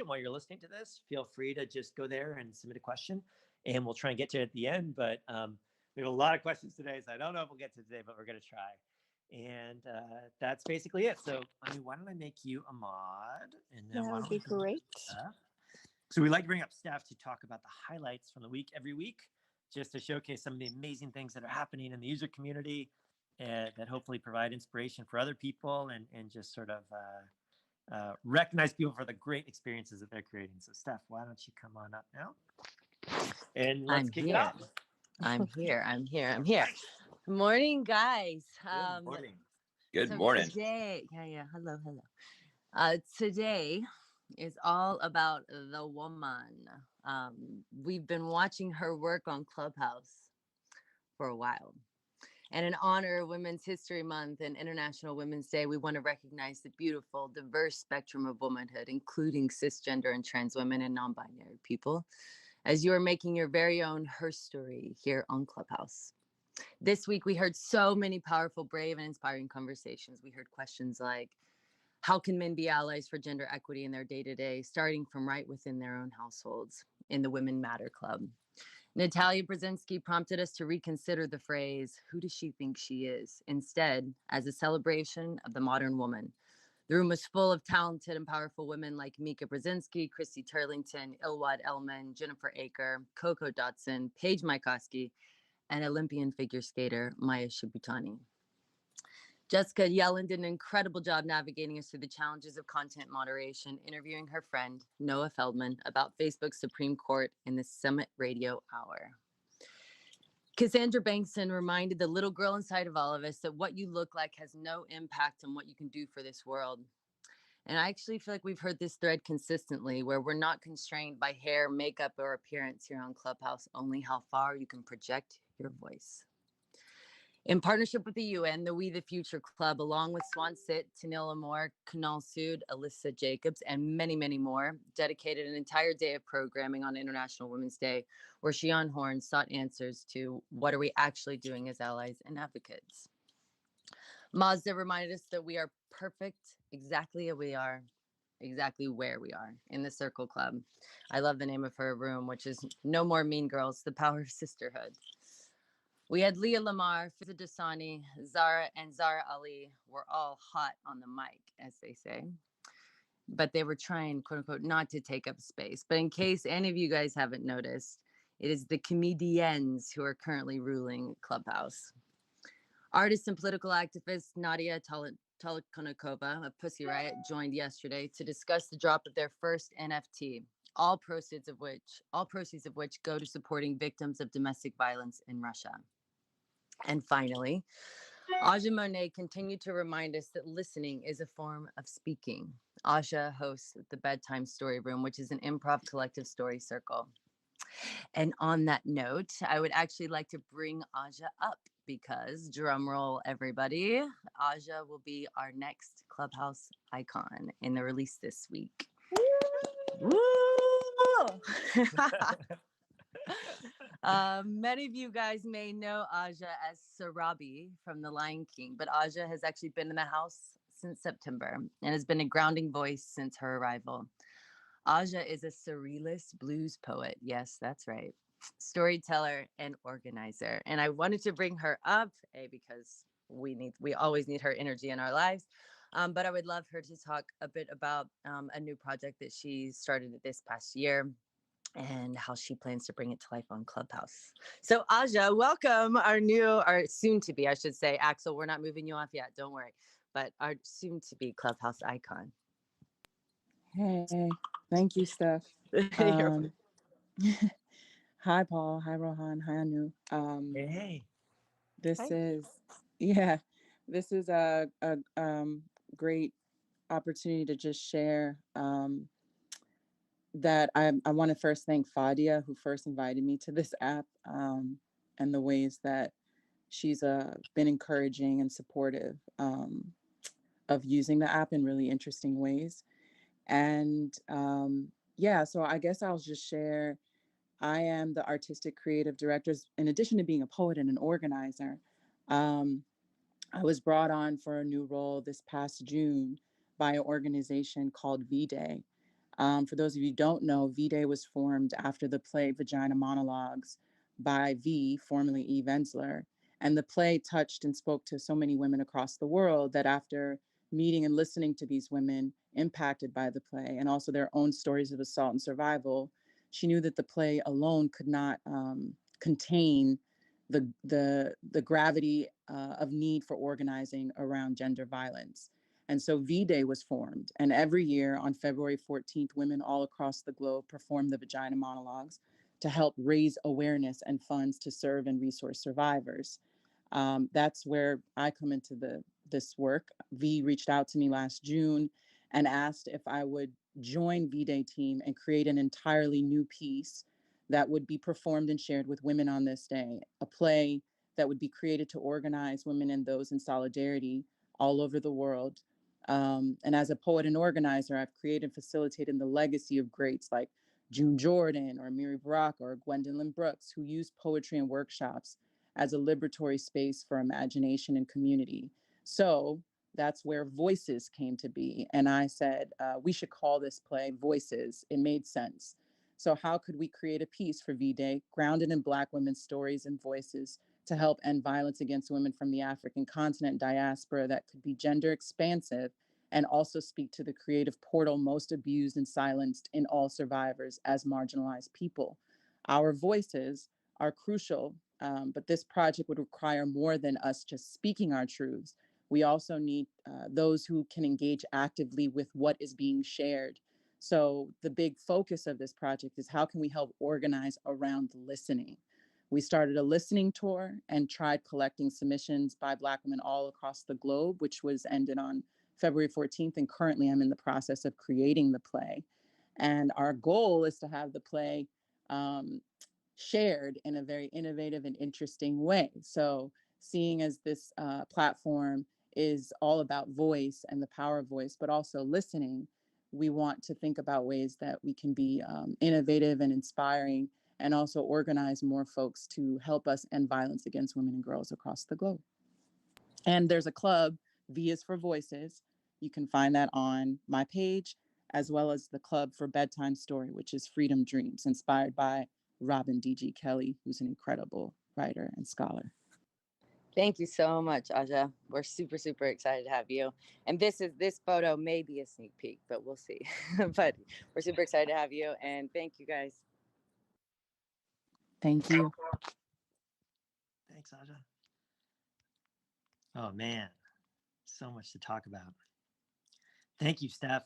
while you're listening to this, feel free to just go there and submit a question, and we'll try and get to it at the end. But we have a lot of questions today, so I don't know if we'll get to today, but we're going to try. And that's basically it. So, why don't I make you a mod? And then that would be great. So we like to bring up Steph to talk about the highlights from the week every week, just to showcase some of the amazing things that are happening in the user community, and that hopefully provide inspiration for other people, and just sort of recognize people for the great experiences that they're creating. So Steph, why don't you come on up now? And let's kick it off. I'm here. Good morning, guys. Good morning. Good morning. Today, hello. Today is all about the woman. We've been watching her work on Clubhouse for a while. And in honor of Women's History Month and International Women's Day, we want to recognize the beautiful, diverse spectrum of womanhood, including cisgender and trans women and non-binary people, as you are making your very own Her Story here on Clubhouse. This week, we heard so many powerful, brave, and inspiring conversations. We heard questions like, how can men be allies for gender equity in their day-to-day, starting from right within their own households in the Women Matter Club? Natalia Brzezinski prompted us to reconsider the phrase, who does she think she is? Instead, as a celebration of the modern woman. The room was full of talented and powerful women like Mika Brzezinski, Christy Turlington, Ilwad Elman, Jennifer Aker, Coco Dotson, Paige Mykoski, and Olympian figure skater Maya Shibutani. Jessica Yellen did an incredible job navigating us through the challenges of content moderation, interviewing her friend, Noah Feldman, about Facebook's Supreme Court in the Summit Radio Hour. Cassandra Bankson reminded the little girl inside of all of us that what you look like has no impact on what you can do for this world. And I actually feel like we've heard this thread consistently, where we're not constrained by hair, makeup, or appearance here on Clubhouse, only how far you can project your voice. In partnership with the UN, the We the Future Club, along with Swan Sit, Tanil Amor, Kunal Sood, Alyssa Jacobs, and many, many more, dedicated an entire day of programming on International Women's Day, where Shion Horn sought answers to what are we actually doing as allies and advocates. Mazda reminded us that we are perfect exactly as we are, exactly where we are, in the Circle Club. I love the name of her room, which is No More Mean Girls, the Power of Sisterhood. We had Leah Lamar, Fiza Dasani, Zara, and Zara Ali were all hot on the mic, as they say. But they were trying, quote unquote, not to take up space. But in case any of you guys haven't noticed, it is the comedians who are currently ruling Clubhouse. Artist and political activist Nadia Tolokonnikova of Pussy Riot joined yesterday to discuss the drop of their first NFT. All proceeds of which go to supporting victims of domestic violence in Russia. And finally, Aja Monet continued to remind us that listening is a form of speaking. Aja hosts the Bedtime Story Room, which is an improv collective story circle. And on that note, I would actually like to bring Aja up because, drum roll everybody, Aja will be our next Clubhouse icon in the release this week. Woo! Many of you guys may know Aja as Sarabi from The Lion King, but Aja has actually been in the house since September and has been a grounding voice since her arrival. Aja is a surrealist blues poet. Yes, that's right. Storyteller and organizer. And I wanted to bring her up, because we always need her energy in our lives. But I would love her to talk a bit about a new project that she started this past year and how she plans to bring it to life on Clubhouse. So Aja, welcome our soon to be, I should say, Axel, we're not moving you off yet, don't worry, but our soon to be Clubhouse icon. Hey, thank you, Steph. Hi, Paul. Hi, Rohan. Hi, Anu. Hey. This Hi. is a great opportunity to just share that I want to first thank Fadia, who first invited me to this app, and the ways that she's been encouraging and supportive of using the app in really interesting ways. And so I guess I'll just share, I am the artistic creative director. In addition to being a poet and an organizer, I was brought on for a new role this past June by an organization called V-Day. For those of you who don't know, V-Day was formed after the play Vagina Monologues by V, formerly Eve Ensler. And the play touched and spoke to so many women across the world that after meeting and listening to these women impacted by the play and also their own stories of assault and survival, she knew that the play alone could not contain the gravity of need for organizing around gender violence. And so V-Day was formed. And every year on February 14th, women all across the globe perform the Vagina Monologues to help raise awareness and funds to serve and resource survivors. That's where I come into this work. V reached out to me last June and asked if I would join V-Day team and create an entirely new piece that would be performed and shared with women on this day, a play that would be created to organize women and those in solidarity all over the world. And as a poet and organizer, I've created and facilitated the legacy of greats like June Jordan or Miri Baraka or Gwendolyn Brooks, who used poetry and workshops as a liberatory space for imagination and community. So that's where Voices came to be. And I said, we should call this play Voices. It made sense. So how could we create a piece for V-Day grounded in Black women's stories and voices to help end violence against women from the African continent diaspora that could be gender expansive and also speak to the creative portal most abused and silenced in all survivors as marginalized people. Our voices are crucial, but this project would require more than us just speaking our truths. We also need those who can engage actively with what is being shared. So the big focus of this project is how can we help organize around listening? We started a listening tour and tried collecting submissions by Black women all across the globe, which was ended on February 14th. And currently I'm in the process of creating the play. And our goal is to have the play shared in a very innovative and interesting way. So seeing as this platform is all about voice and the power of voice, but also listening, we want to think about ways that we can be innovative and inspiring and also organize more folks to help us end violence against women and girls across the globe. And there's a club, V is for Voices. You can find that on my page, as well as the Club for Bedtime Story, which is Freedom Dreams, inspired by Robin D.G. Kelley, who's an incredible writer and scholar. Thank you so much, Aja. We're super, super excited to have you. And this photo may be a sneak peek, but we'll see. But we're super excited to have you. And thank you guys. Thank you. Thanks, Aja. Oh man, so much to talk about. Thank you, Steph.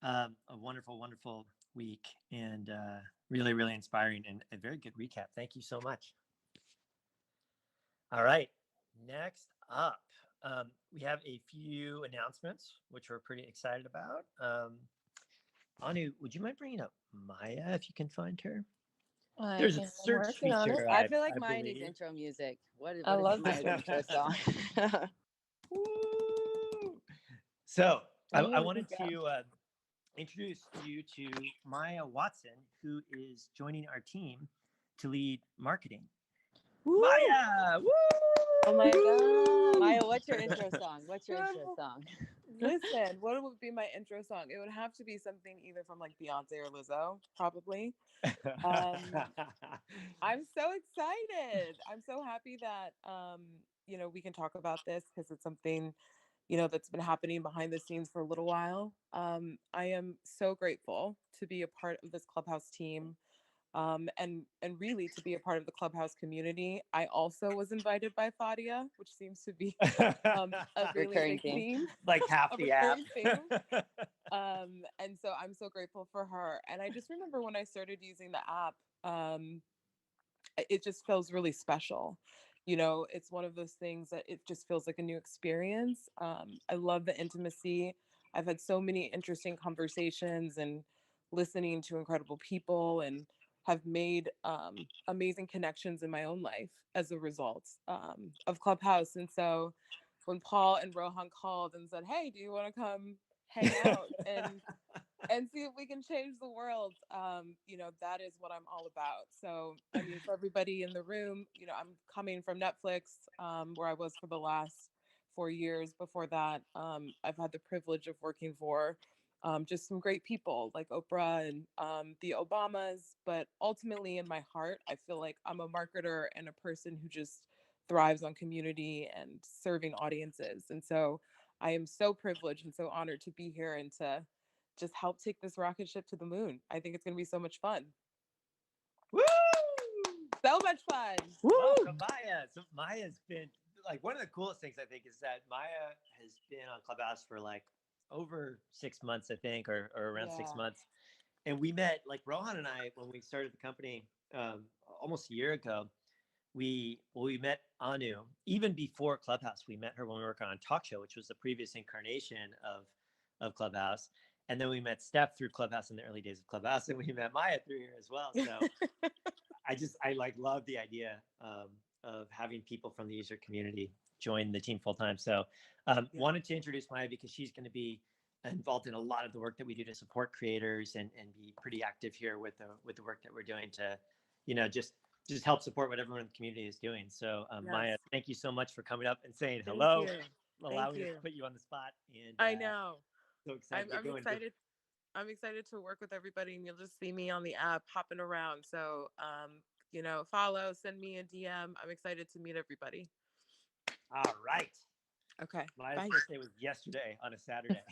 A wonderful, wonderful week and really, really inspiring and a very good recap. Thank you so much. All right, next up, we have a few announcements, which we're pretty excited about. Anu, would you mind bringing up Maya if you can find her? There's a search feature. I feel like Maya needs intro music. What is Maya's intro song? So I wanted to introduce you to Maya Watson, who is joining our team to lead marketing. Woo! Maya! Woo! Oh my God. Maya, what's your intro song? Listen, what would be my intro song? It would have to be something either from like Beyonce or Lizzo, probably. I'm so excited. I'm so happy that we can talk about this because it's something that's been happening behind the scenes for a little while. I am so grateful to be a part of this Clubhouse team. And really to be a part of the Clubhouse community. I also was invited by Fadia, which seems to be a really big theme. Like half the app. And so I'm so grateful for her. And I just remember when I started using the app, it just feels really special. It's one of those things that it just feels like a new experience. I love the intimacy. I've had so many interesting conversations and listening to incredible people and have made amazing connections in my own life as a result of Clubhouse. And so when Paul and Rohan called and said, hey, do you want to come hang out and see if we can change the world, that is what I'm all about. So, I mean, for everybody in the room, I'm coming from Netflix, where I was for the last 4 years. Before that, I've had the privilege of working for just some great people like Oprah and the Obamas. But ultimately, in my heart, I feel like I'm a marketer and a person who just thrives on community and serving audiences. And so I am so privileged and so honored to be here and to just help take this rocket ship to the moon. I think it's going to be so much fun. Woo! So much fun. Woo! Welcome, Maya. So Maya's been like one of the coolest things I think is that Maya has been on Clubhouse for like over 6 months, I think, or around 6 months. And we met like Rohan and I when we started the company almost a year ago. We met Anu even before Clubhouse. We met her when we were working on Talk Show, which was the previous incarnation of Clubhouse. And then we met Steph through Clubhouse in the early days of Clubhouse, and we met Maya through here as well. So I like love the idea of having people from the user community join the team full time. So wanted to introduce Maya because she's going to be involved in a lot of the work that we do to support creators and be pretty active here with the work that we're doing to, just help support what everyone in the community is doing. So Maya, thank you so much for coming up and saying hello, allowing us to put you on the spot. And I know. So excited. I'm excited. I'm excited to work with everybody, and you'll just see me on the app hopping around. So, follow, send me a DM. I'm excited to meet everybody. All right. Okay. My birthday was yesterday on a Saturday.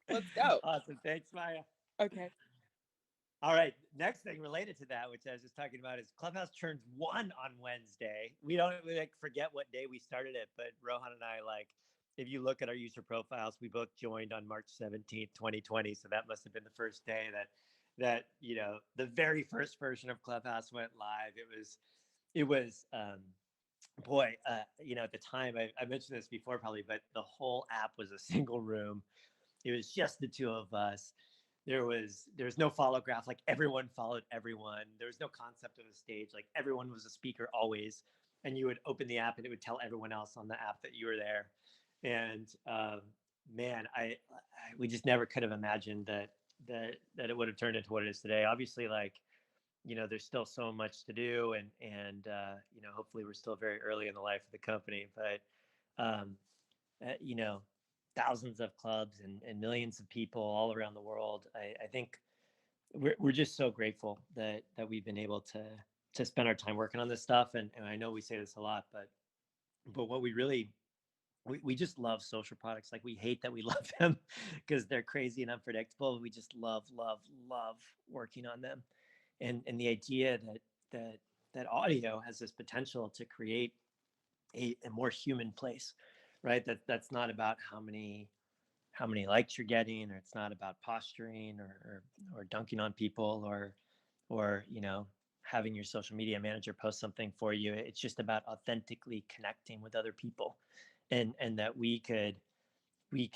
Let's go. Awesome. Thanks, Maya. Okay. All right. Next thing related to that, which I was just talking about, is Clubhouse turns 1 on Wednesday. We forget what day we started it, but Rohan and I, if you look at our user profiles, we both joined on March 17th, 2020. So that must have been the first day that the very first version of Clubhouse went live. It was at the time, I mentioned this before probably, but the whole app was a single room. It was just the two of us. There was no follow graph. Like everyone followed everyone. There was no concept of a stage. Like everyone was a speaker always. And you would open the app and it would tell everyone else on the app that you were there. And we just never could have imagined that it would have turned into what it is today. Obviously, there's still so much to do, and hopefully we're still very early in the life of the company. But thousands of clubs and millions of people all around the world. I think we're just so grateful that we've been able to spend our time working on this stuff. And I know we say this a lot, but what we just love social products. Like we hate that we love them because they're crazy and unpredictable. We just love working on them. And the idea that audio has this potential to create a more human place, right? That's not about how many likes you're getting, or it's not about posturing or dunking on people or having your social media manager post something for you. It's just about authentically connecting with other people, and that we could be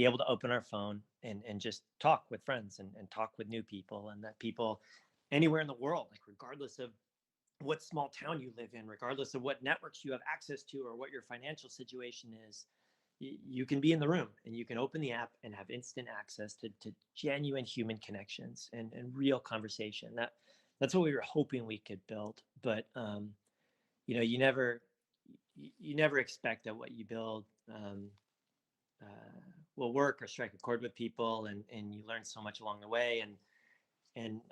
able to open our phone and just talk with friends and talk with new people, and that people anywhere in the world, like regardless of what small town you live in, regardless of what networks you have access to or what your financial situation is, you can be in the room and you can open the app and have instant access to genuine human connections and real conversation. That's what we were hoping we could build. But you never expect that what you build will work or strike a chord with people, and you learn so much along the way. And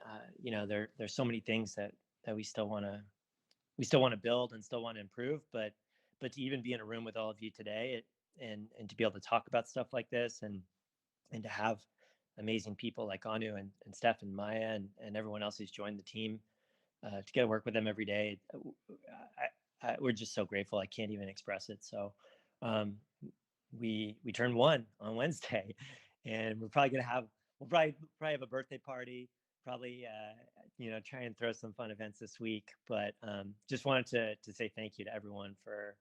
there's so many things that we still want to build and still want to improve. But to even be in a room with all of you today, and to be able to talk about stuff like this, and to have amazing people like Anu and Steph and Maya and everyone else who's joined the team, to get to work with them every day, we're just so grateful. I can't even express it. So we turned 1 on Wednesday, and we'll probably have a birthday party, probably try and throw some fun events this week. But just wanted to say thank you to everyone for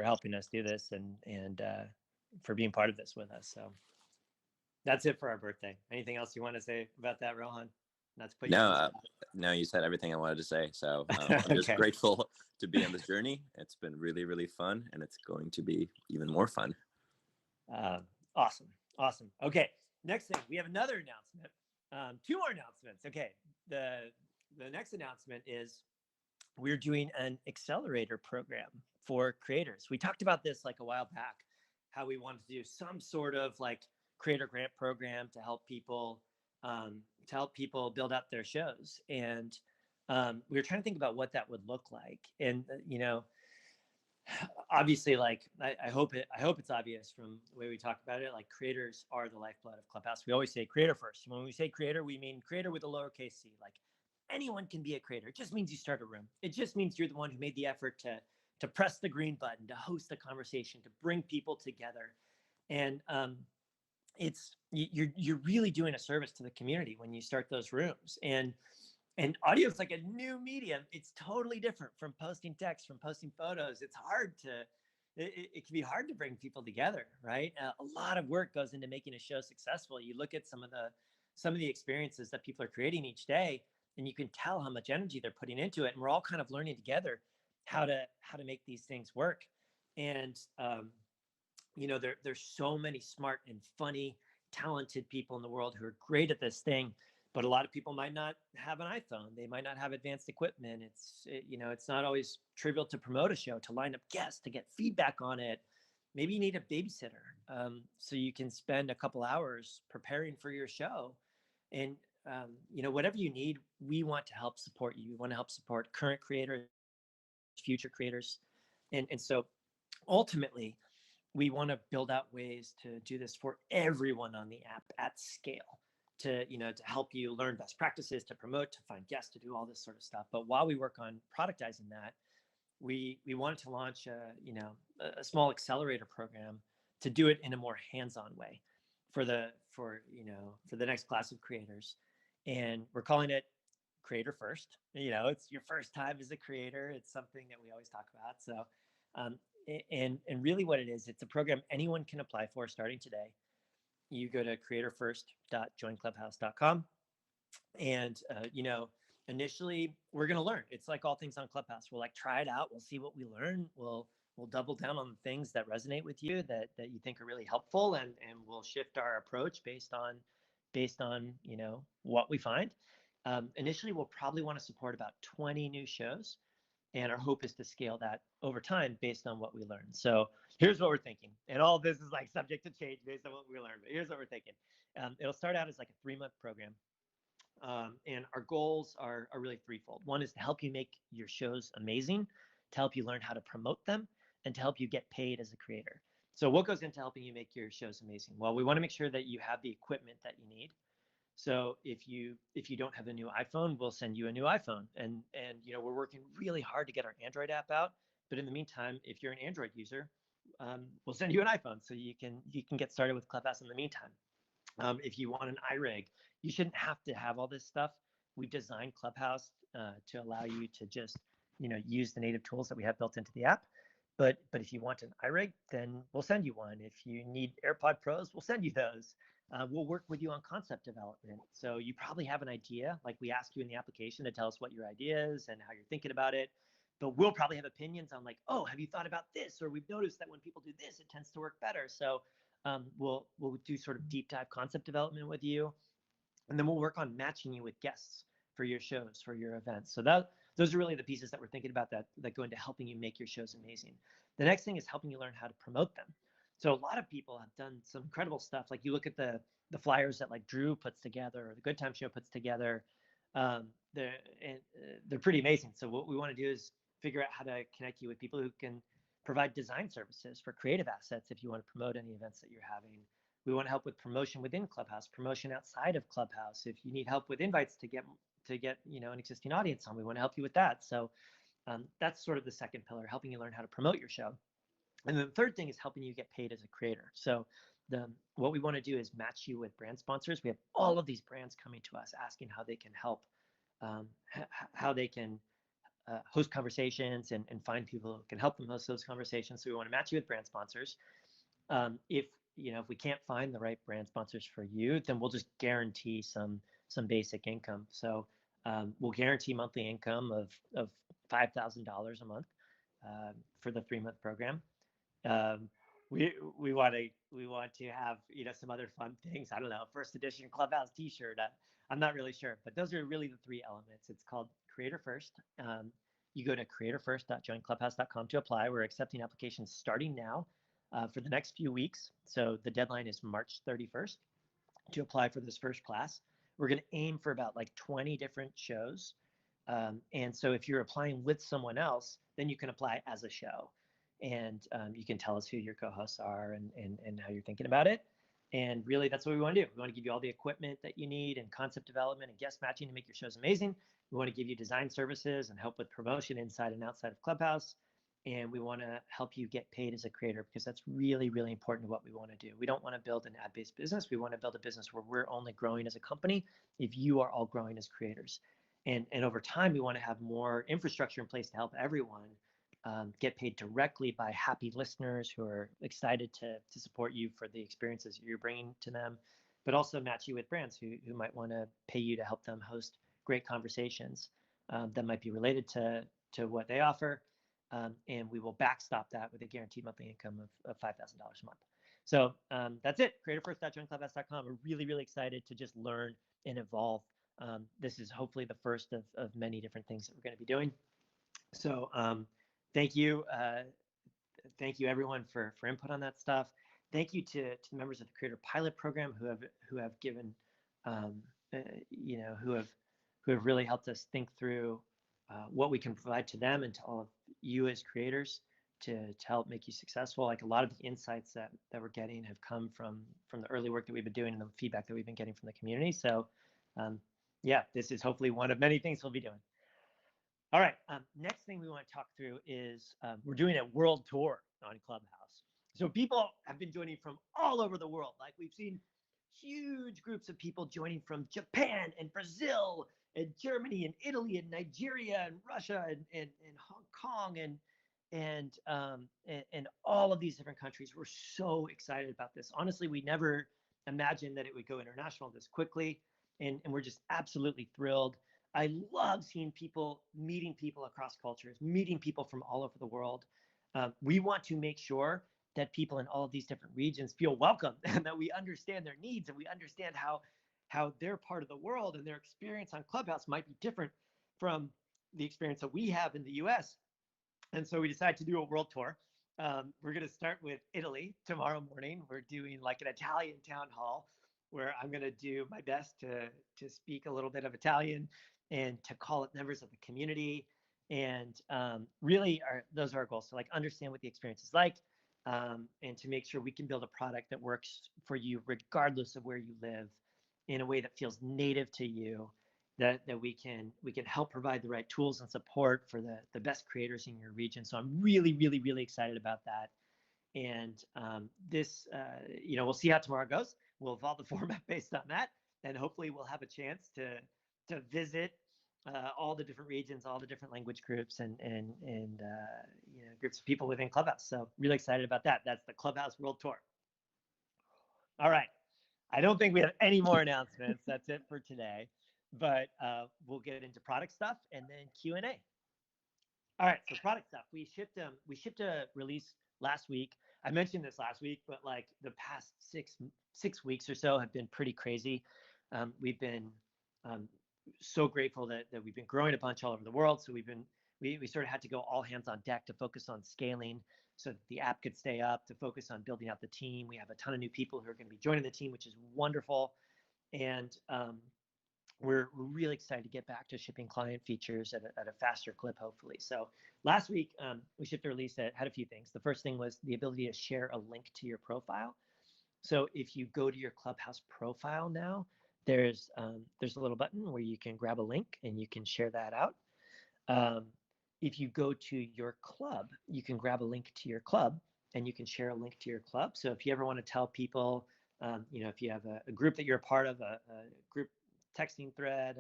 helping us do this, and for being part of this with us. So that's it for our birthday. Anything else you want to say about that, Rohan? Not to put you on the spot. No, you said everything I wanted to say. So I'm just grateful to be on this journey. It's been really, really fun, and it's going to be even more fun. Awesome. Okay. Next thing, we have another announcement. 2 more announcements. Okay. The next announcement is we're doing an Accelerator program. for creators. We talked about this like a while back, how we wanted to do some sort of like creator grant program to help people build out their shows. And we were trying to think about what that would look like. And obviously, like I hope it's obvious from the way we talk about it. Like, creators are the lifeblood of Clubhouse. We always say creator first. When we say creator, we mean creator with a lowercase c. Like, anyone can be a creator. It just means you start a room. It just means you're the one who made the effort to press the green button, to host a conversation, to bring people together. And you're really doing a service to the community when you start those rooms. And audio is like a new medium. It's totally different from posting text, from posting photos. It can be hard to bring people together, right? A lot of work goes into making a show successful. You look at some of the experiences that people are creating each day, and you can tell how much energy they're putting into it. And we're all kind of learning together how to make these things work. And there's so many smart and funny, talented people in the world who are great at this thing. But a lot of people might not have an iPhone. They might not have advanced equipment. It's not always trivial to promote a show, to line up guests, to get feedback on it. Maybe you need a babysitter, so you can spend a couple hours preparing for your show. And whatever you need, we want to help support you. We want to help support current creators, future creators, and so ultimately, we want to build out ways to do this for everyone on the app at scale, to help you learn best practices, to promote, to find guests, to do all this sort of stuff. But while we work on productizing that, we wanted to launch a small accelerator program to do it in a more hands-on way for the next class of creators. And we're calling it Creator First. It's your first time as a creator. It's something that we always talk about. So and really what it is, it's a program anyone can apply for starting today. You go to creatorfirst.joinclubhouse.com. And, initially we're going to learn. It's like all things on Clubhouse. We'll like try it out. We'll see what we learn. We'll double down on the things that resonate with you, that you think are really helpful. And we'll shift our approach based on, what we find. Initially, we'll probably want to support about 20 new shows. And our hope is to scale that over time based on what we learn. So here's what we're thinking. And all of this is like subject to change based on what we learn. But here's what we're thinking. It'll start out as like a 3-month program. And our goals are really threefold. One is to help you make your shows amazing, to help you learn how to promote them, and to help you get paid as a creator. So what goes into helping you make your shows amazing? Well, we want to make sure that you have the equipment that you need. So if you don't have a new iPhone, we'll send you a new iPhone. And we're working really hard to get our Android app out. But in the meantime, if you're an Android user, we'll send you an iPhone so you can get started with Clubhouse in the meantime. If you want an iRig, you shouldn't have to have all this stuff. We've designed Clubhouse to allow you to just use the native tools that we have built into the app. But if you want an iRig, then we'll send you one. If you need AirPod Pros, we'll send you those. We'll work with you on concept development. So you probably have an idea, like we ask you in the application to tell us what your idea is and how you're thinking about it. But we'll probably have opinions on like, oh, have you thought about this? Or we've noticed that when people do this, it tends to work better. So we'll do sort of deep dive concept development with you. And then we'll work on matching you with guests for your shows, for your events. So those are really the pieces that we're thinking about that go into helping you make your shows amazing. The next thing is helping you learn how to promote them. So a lot of people have done some incredible stuff. Like you look at the flyers that like Drew puts together or the Good Time Show puts together. They're pretty amazing. So what we want to do is figure out how to connect you with people who can provide design services for creative assets if you want to promote any events that you're having. We want to help with promotion within Clubhouse, promotion outside of Clubhouse. If you need help with invites to get an existing audience on, we want to help you with that. So that's sort of the second pillar, helping you learn how to promote your show. And then the third thing is helping you get paid as a creator. So what we want to do is match you with brand sponsors. We have all of these brands coming to us asking how they can help, how they can host conversations and find people who can help them host those conversations. So we want to match you with brand sponsors. If we can't find the right brand sponsors for you, then we'll just guarantee some basic income. So we'll guarantee monthly income of $5,000 a month for the 3-month program. We want to have some other fun things. I don't know, first edition Clubhouse T-shirt. I'm not really sure, but those are really the 3 elements. It's called Creator First. you go to creatorfirst.joinclubhouse.com to apply. We're accepting applications starting now for the next few weeks. So the deadline is March 31st to apply for this first class. We're going to aim for about like 20 different shows. And so if you're applying with someone else, then you can apply as a show. And you can tell us who your co-hosts are and how you're thinking about it. And really, that's what we want to do. We want to give you all the equipment that you need and concept development and guest matching to make your shows amazing. We want to give you design services and help with promotion inside and outside of Clubhouse. And we want to help you get paid as a creator, because that's really, really important to what we want to do. We don't want to build an ad-based business. We want to build a business where we're only growing as a company if you are all growing as creators. And over time, we want to have more infrastructure in place to help everyone get paid directly by happy listeners who are excited to support you for the experiences you're bringing to them, but also match you with brands who might want to pay you to help them host great conversations that might be related to what they offer. And we will backstop that with a guaranteed monthly income of $5,000 a month. So that's it. Creatorfirst.joinclubhouse.com. We're really, really excited to just learn and evolve. This is hopefully the first of many different things that we're going to be doing. So thank you. Thank you everyone for input on that stuff. Thank you to the members of the Creator Pilot Program who have given, who have really helped us think through what we can provide to them and to all of you as creators to help make you successful. Like a lot of the insights that we're getting have come from the early work that we've been doing and the feedback that we've been getting from the community. So yeah, this is hopefully one of many things we'll be doing. All right, next thing we want to talk through is we're doing a world tour on Clubhouse. So people have been joining from all over the world. Like we've seen huge groups of people joining from Japan and Brazil and Germany and Italy and Nigeria and Russia and Hong Kong and all of these different countries. We're so excited about this. Honestly, we never imagined that it would go international this quickly, and we're just absolutely thrilled. I love seeing people, meeting people across cultures, meeting people from all over the world. We want to make sure that people in all of these different regions feel welcome and that we understand their needs and we understand how their part of the world and their experience on Clubhouse might be different from the experience that we have in the US. And so we decided to do a world tour. We're going to start with Italy tomorrow morning. We're doing like an Italian town hall where I'm going to do my best to speak a little bit of Italian and to call up members of the community. And really, those are our goals. So like understand what the experience is like and to make sure we can build a product that works for you regardless of where you live in a way that feels native to you, that we can help provide the right tools and support for the best creators in your region. So I'm really, really, really excited about that. And this, we'll see how tomorrow goes. We'll evolve the format based on that. And hopefully we'll have a chance to visit all the different regions, all the different language groups and groups of people within Clubhouse. So really excited about that. That's the Clubhouse World Tour. All right. I don't think we have any more announcements. That's it for today. But we'll get into product stuff and then Q&A. All right, so product stuff. We shipped a release last week. I mentioned this last week, but like the past six weeks or so have been pretty crazy. We've been so grateful that we've been growing a bunch all over the world. So we sort of had to go all hands on deck to focus on scaling so that the app could stay up, to focus on building out the team. We have a ton of new people who are going to be joining the team, which is wonderful. And we're really excited to get back to shipping client features at a faster clip, hopefully. So last week, we shipped a release that had a few things. The first thing was the ability to share a link to your profile. So if you go to your Clubhouse profile now, there's a little button where you can grab a link and you can share that out. If you go to your club, you can grab a link to your club and you can share a link to your club. So if you ever want to tell people, if you have a group that you're a part of, a group texting thread,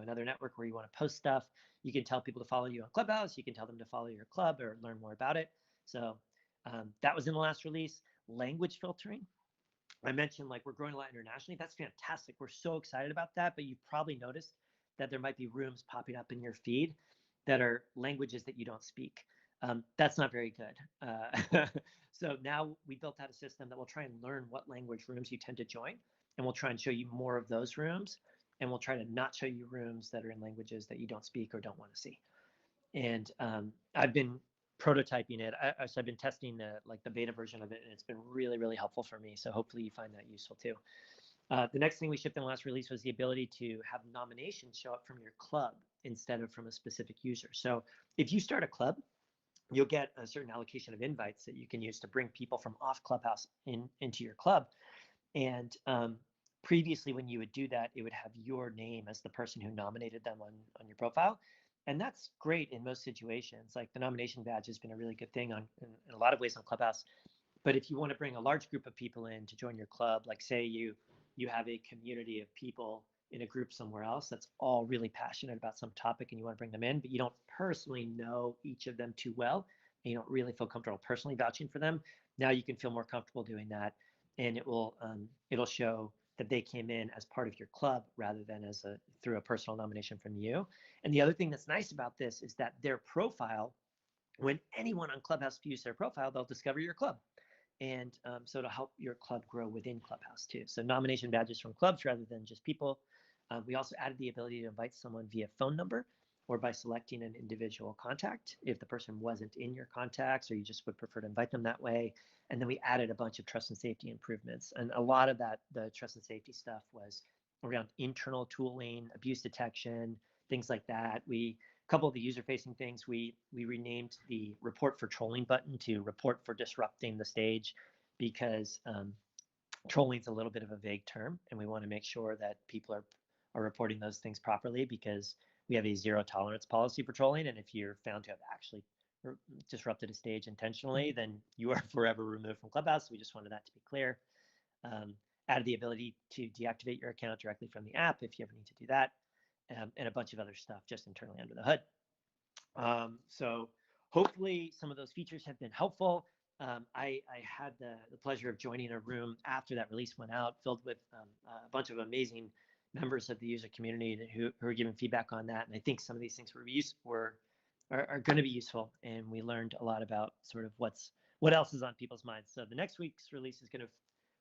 another network where you want to post stuff, you can tell people to follow you on Clubhouse. You can tell them to follow your club or learn more about it. So that was in the last release. Language filtering. I mentioned like we're growing a lot internationally. That's fantastic. We're so excited about that. But you've probably noticed that there might be rooms popping up in your feed that are languages that you don't speak. That's not very good. So now we built out a system that will try and learn what language rooms you tend to join. And we'll try and show you more of those rooms. And we'll try to not show you rooms that are in languages that you don't speak or don't want to see. And I've been prototyping it. So I've been testing the beta version of it, and it's been really, really helpful for me. So hopefully you find that useful too. The next thing we shipped in the last release was the ability to have nominations show up from your club instead of from a specific user. So if you start a club, you'll get a certain allocation of invites that you can use to bring people from off Clubhouse into your club. And previously, when you would do that, it would have your name as the person who nominated them on your profile. And that's great in most situations. Like the nomination badge has been a really good thing in a lot of ways on Clubhouse. But if you want to bring a large group of people in to join your club, like say you have a community of people in a group somewhere else that's all really passionate about some topic and you want to bring them in, but you don't personally know each of them too well, and you don't really feel comfortable personally vouching for them, now you can feel more comfortable doing that, and it'll show that they came in as part of your club rather than through a personal nomination from you. And the other thing that's nice about this is that their profile, when anyone on Clubhouse views their profile, they'll discover your club. And so it'll help your club grow within Clubhouse too. So nomination badges from clubs rather than just people. We also added the ability to invite someone via phone number or by selecting an individual contact if the person wasn't in your contacts or you just would prefer to invite them that way. And then we added a bunch of trust and safety improvements. And a lot of that, the trust and safety stuff was around internal tooling, abuse detection, things like that. A couple of the user-facing things, we renamed the report for trolling button to report for disrupting the stage, because trolling is a little bit of a vague term, and we want to make sure that people are reporting those things properly, because we have a zero tolerance policy for trolling, and if you're found to have actually disrupted a stage intentionally, then you are forever removed from Clubhouse. We just wanted that to be clear. Added the ability to deactivate your account directly from the app if you ever need to do that. And a bunch of other stuff just internally under the hood. So hopefully some of those features have been helpful. I had the pleasure of joining a room after that release went out, filled with a bunch of amazing members of the user community who are giving feedback on that. And I think some of these things are going to be useful. And we learned a lot about sort of what else is on people's minds. So the next week's release is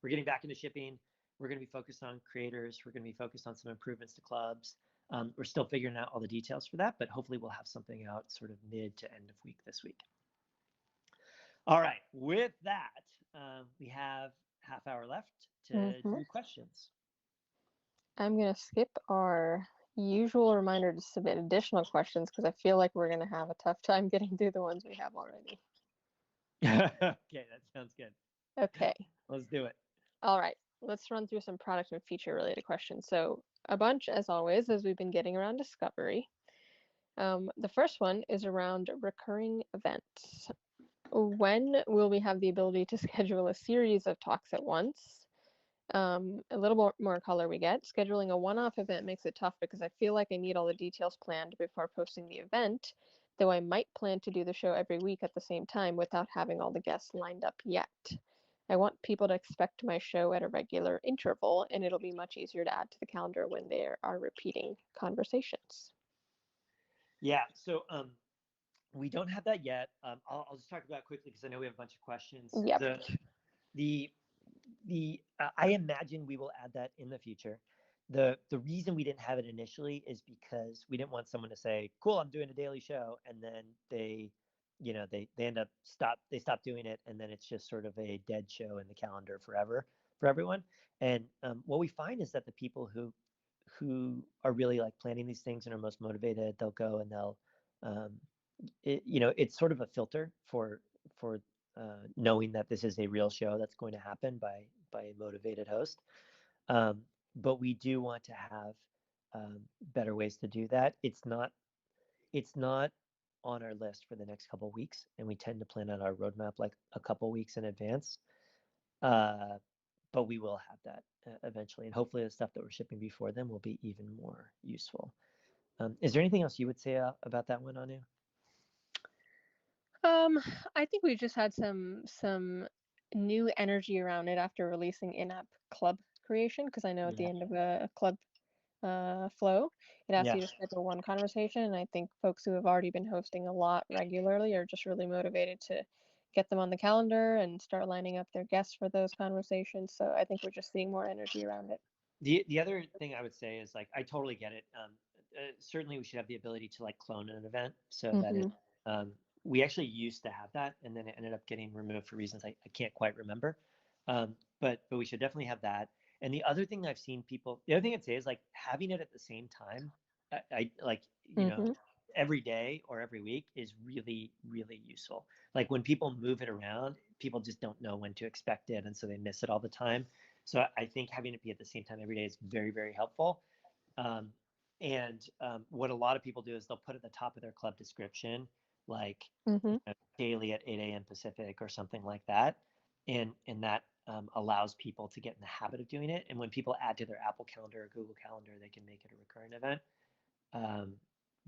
we're getting back into shipping. We're going to be focused on creators. We're going to be focused on some improvements to clubs. We're still figuring out all the details for that, but hopefully we'll have something out sort of mid to end of week this week. All right, with that, we have half hour left to do questions. I'm going to skip our usual reminder to submit additional questions because I feel like we're going to have a tough time getting through the ones we have already. Okay, that sounds good. Okay. Let's do it. All right, let's run through some product and feature related questions. So a bunch, as always, as we've been getting around discovery. The first one is around recurring events. When will we have the ability to schedule a series of talks at once? A little more color we get. Scheduling a one-off event makes it tough because I feel like I need all the details planned before posting the event, though I might plan to do the show every week at the same time without having all the guests lined up yet. I want people to expect my show at a regular interval, and it'll be much easier to add to the calendar when there are repeating conversations. Yeah, so we don't have that yet. I'll just talk about it quickly because I know we have a bunch of questions. Yep. I imagine we will add that in the future. The reason we didn't have it initially is because we didn't want someone to say, cool, I'm doing a daily show, and then they end up stop doing it, and then it's just sort of a dead show in the calendar forever for everyone. And what we find is that the people who are really like planning these things and are most motivated, they'll go and they'll it's sort of a filter for knowing that this is a real show that's going to happen by a motivated host. But we do want to have better ways to do that. It's not on our list for the next couple of weeks, and we tend to plan out our roadmap like a couple weeks in advance. But we will have that eventually, and hopefully the stuff that we're shipping before then will be even more useful. Is there anything else you would say about that one, Anu? I think we just had some new energy around it after releasing in-app club creation, because I know at the end of a club flow, it asks you to schedule one conversation, and I think folks who have already been hosting a lot regularly are just really motivated to get them on the calendar and start lining up their guests for those conversations. So I think we're just seeing more energy around it. The other thing I would say is, like, I totally get it. certainly we should have the ability to like clone an event so that Mm-hmm. it, we actually used to have that, and then it ended up getting removed for reasons I can't quite remember. But we should definitely have that. And the other thing I've seen people, the other thing I'd say is like having it at the same time, I like, you know, Mm-hmm. every day or every week is really, really useful. Like when people move it around, people just don't know when to expect it, and so they miss it all the time. So I think having it be at the same time every day is very, very helpful. Um, and what a lot of people do is they'll put at the top of their club description, like, Mm-hmm. daily at 8 a.m. Pacific or something like that. And that allows people to get in the habit of doing it. And when people add to their Apple Calendar or Google Calendar, they can make it a recurring event. Um,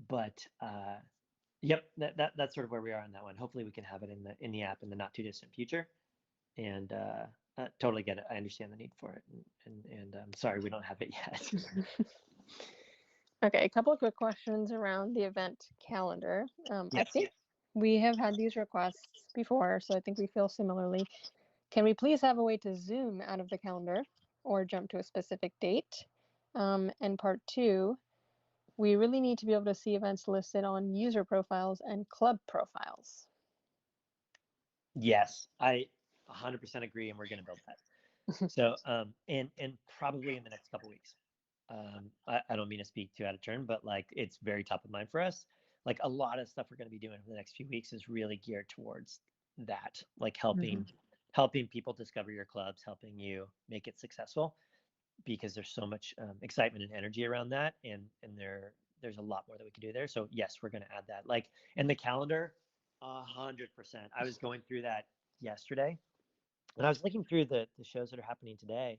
but yep, that's sort of where we are on that one. Hopefully, we can have it in the app in the not too distant future. And totally get it. I understand the need for it, and I'm sorry we don't have it yet. Okay, a couple of quick questions around the event calendar. I Yes. think we have had these requests before, so I think we feel similarly. Can we please have a way to zoom out of the calendar or jump to a specific date? And part two, we really need to be able to see events listed on user profiles and club profiles. Yes, I 100% agree, and we're going to build that. So, and probably in the next couple weeks. I don't mean to speak too out of turn, but like it's very top of mind for us. Like a lot of stuff we're going to be doing over the next few weeks is really geared towards that, like helping people discover your clubs, helping you make it successful, because there's so much excitement and energy around that, and there's a lot more that we can do there. So yes, we're going to add that. Like, and the calendar, 100%. I was going through that yesterday, and I was looking through the shows that are happening today,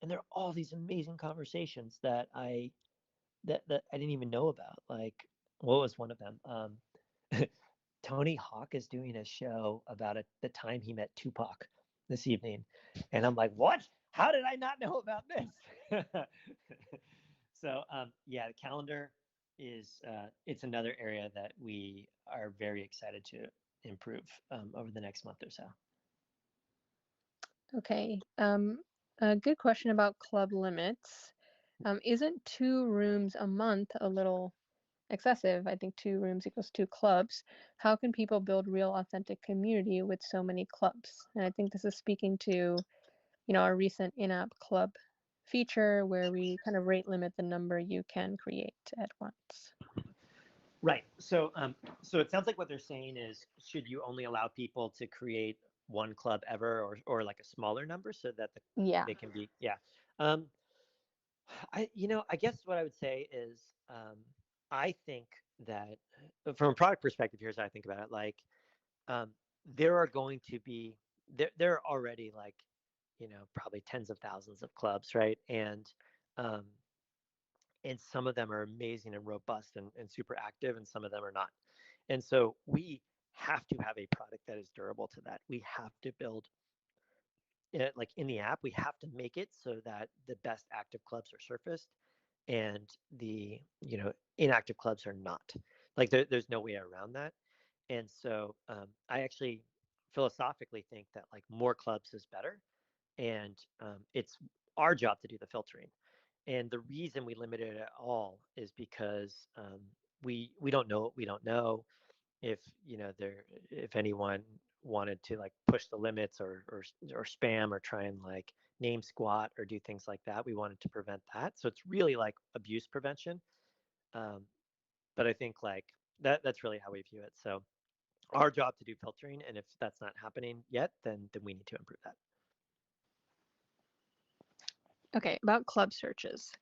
and there are all these amazing conversations that that I didn't even know about. Like, what was one of them? Tony Hawk is doing a show about the time he met Tupac this evening, and I'm like, what? How did I not know about this? So yeah, the calendar is it's another area that we are very excited to improve over the next month or so. Okay, a good question about club limits. Isn't 2 rooms a month a little excessive? I think 2 rooms equals 2 clubs. How can people build real authentic community with so many clubs? And I think this is speaking to, our recent in-app club feature where we kind of rate limit the number you can create at once. Right. So so it sounds like what they're saying is, should you only allow people to create one club ever, or like a smaller number, so that Yeah. they can be, yeah. Um, I guess what I would say is, I think that from a product perspective, here's how I think about it. Like, um, there are going to be there are already like, probably tens of thousands of clubs, right? Um, and some of them are amazing and robust and super active, and some of them are not. And so we have to have a product that is durable to that. We have to build it, like in the app, we have to make it so that the best active clubs are surfaced, and the inactive clubs are not. Like there's no way around that. And so I actually philosophically think that like more clubs is better, and it's our job to do the filtering. And the reason we limit it at all is because we don't know what we don't know. If if anyone wanted to like push the limits, or spam, or try and like name squat or do things like that, we wanted to prevent that. So it's really like abuse prevention. Um, but I think like that's really how we view it. So our job to do filtering, and if that's not happening yet, then we need to improve that. Okay, about club searches.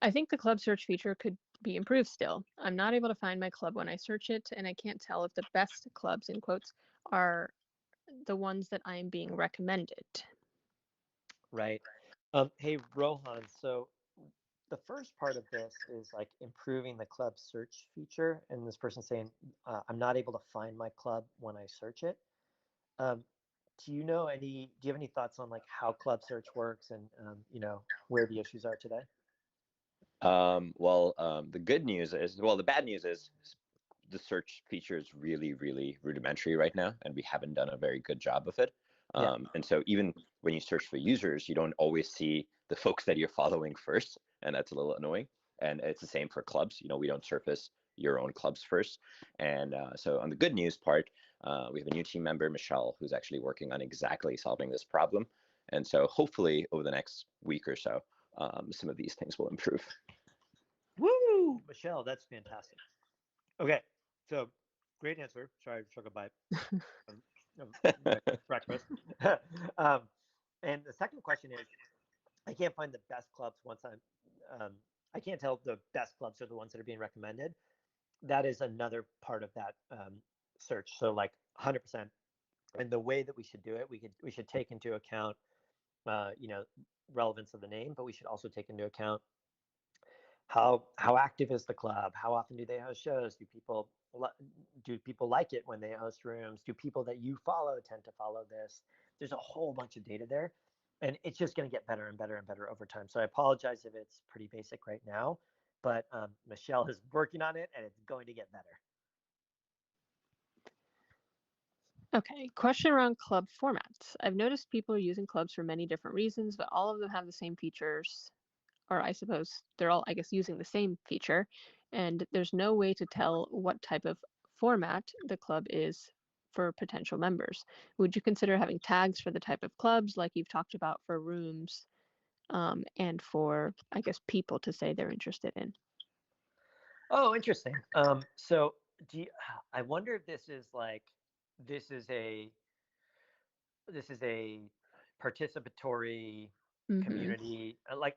I think the club search feature could be improved still. I'm not able to find my club when I search it, and I can't tell if the best clubs, in quotes, are the ones that I am being recommended. Right. Hey, Rohan, so the first part of this is like improving the club search feature, and this person saying, I'm not able to find my club when I search it. Um, do you have any thoughts on like how club search works, and where the issues are today? The good news is, well, the bad news is the search feature is really, really rudimentary right now, and we haven't done a very good job of it. Yeah. And so even when you search for users, you don't always see the folks that you're following first, and that's a little annoying. And it's the same for clubs. You know, we don't surface your own clubs first. And so on the good news part, we have a new team member, Michelle, who's actually working on exactly solving this problem. And so hopefully over the next week or so, some of these things will improve. Woo, Michelle, that's fantastic. Okay, so great answer. Sorry, I took a bite of breakfast. And the second question is, I can't find the best clubs once I can't tell the best clubs are the ones that are being recommended. That is another part of that search. So like 100%. And the way that we should do it, we should take into account, you know, relevance of the name, but we should also take into account how active is the club? How often do they host shows? Do people like it when they host rooms? Do people that you follow tend to follow this? There's a whole bunch of data there, and it's just going to get better and better and better over time. So I apologize if it's pretty basic right now, but Michelle is working on it, and it's going to get better. Okay, question around club formats. I've noticed people are using clubs for many different reasons, but all of them have the same features, or I suppose they're all, I guess, using the same feature, and there's no way to tell what type of format the club is for potential members. Would you consider having tags for the type of clubs, like you've talked about for rooms, and for, I guess, people to say they're interested in? Oh, interesting. So I wonder if this is like this is a participatory Mm-hmm. community, like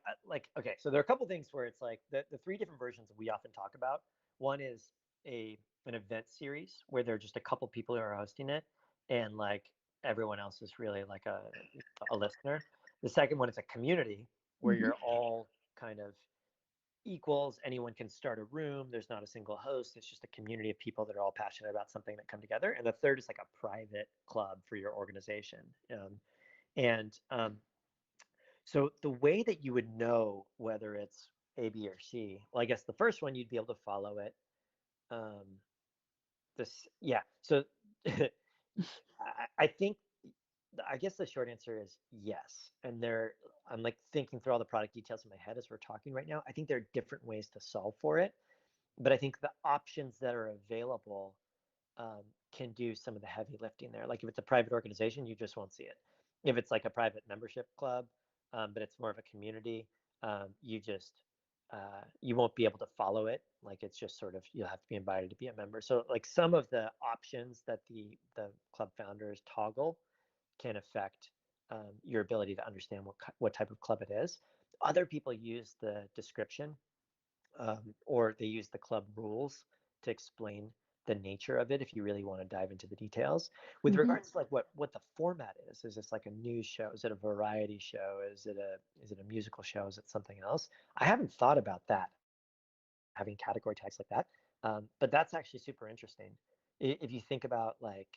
okay, so there are a couple things where it's like the three different versions that we often talk about. One is an event series where there are just a couple people who are hosting it, and like everyone else is really like a listener. The second one is a community where Mm-hmm. you're all kind of equals. Anyone can start a room. There's not a single host. It's just a community of people that are all passionate about something that come together. And the third is like a private club for your organization. And so the way that you would know whether it's A, B, or C, well, I guess the first one, you'd be able to follow it. Um, yeah. So I think, I guess the short answer is yes. And I'm like thinking through all the product details in my head as we're talking right now. I think there are different ways to solve for it, but I think the options that are available can do some of the heavy lifting there. Like if it's a private organization, you just won't see it. If it's like a private membership club, but it's more of a community, you won't be able to follow it. Like it's just sort of, you'll have to be invited to be a member. So like some of the options that the club founders toggle can affect your ability to understand what type of club it is. Other people use the description, or they use the club rules to explain the nature of it if you really want to dive into the details. With Mm-hmm. regards to like what the format is this like a news show? Is it a variety show? Is it a musical show? Is it something else? I haven't thought about that, having category tags like that. But that's actually super interesting. If you think about like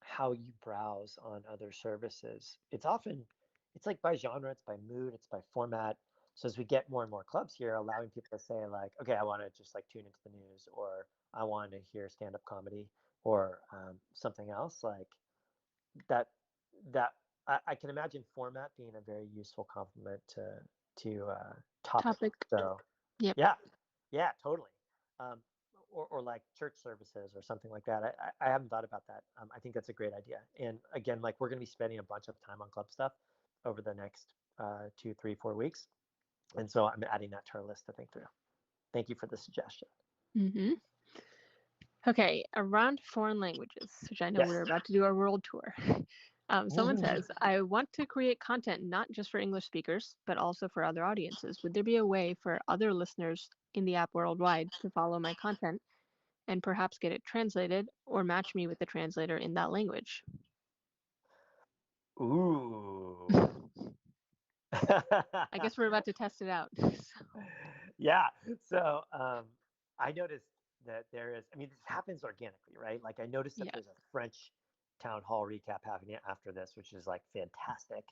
how you browse on other services, it's like by genre, it's by mood, it's by format. So as we get more and more clubs here, allowing people to say like, okay, I want to just like tune into the news, or I want to hear stand-up comedy, or something else like that. That I can imagine format being a very useful complement to topic. So Yep. yeah, yeah, totally. Um, or like church services or something like that. I haven't thought about that. I think that's a great idea. And again, like we're going to be spending a bunch of time on club stuff over the next 2, 3, 4 weeks. And so I'm adding that to our list to think through. Thank you for the suggestion. Mm-hmm. Okay, around foreign languages, which I know Yes. we're about to do our world tour. Someone says, I want to create content not just for English speakers, but also for other audiences. Would there be a way for other listeners in the app worldwide to follow my content and perhaps get it translated or match me with the translator in that language? Ooh. I guess we're about to test it out. Yeah. So I noticed that there is, I mean, this happens organically, right? Like I noticed that Yeah. there's a French town hall recap happening after this, which is like fantastic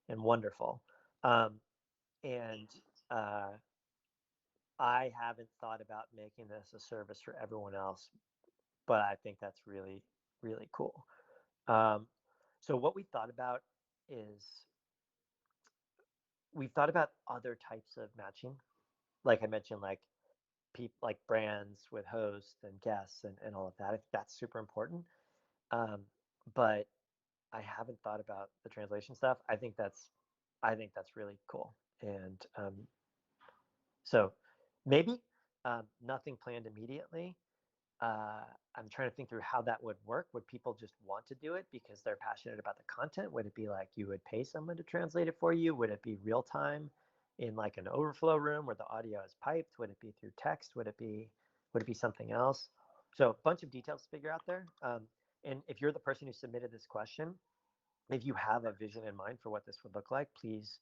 and wonderful. And I haven't thought about making this a service for everyone else, but I think that's really, really cool. So what we thought about is we've thought about other types of matching. like I mentioned, like like brands with hosts and guests and all of that. I think that's super important. But I haven't thought about the translation stuff. I think that's really cool. And so maybe nothing planned immediately. I'm trying to think through how that would work. Would people just want to do it because they're passionate about the content? Would it be like you would pay someone to translate it for you? Would it be real time in like an overflow room where the audio is piped? Would it be through text? Would it be something else? So a bunch of details to figure out there. And if you're the person who submitted this question, if you have a vision in mind for what this would look like, please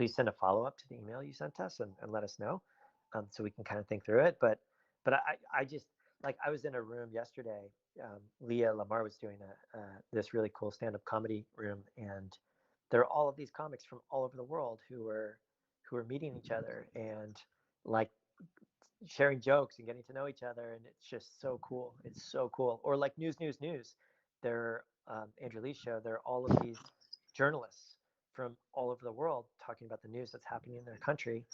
send a follow-up to the email you sent us and let us know, so we can kind of think through it. But I just, like, I was in a room yesterday. Leah Lamar was doing this really cool stand-up comedy room, and there are all of these comics from all over the world who were meeting each other and like sharing jokes and getting to know each other, and it's just so cool. It's so cool. Or like news. There, Andrew Lee's show. There are all of these journalists from all over the world talking about the news that's happening in their country,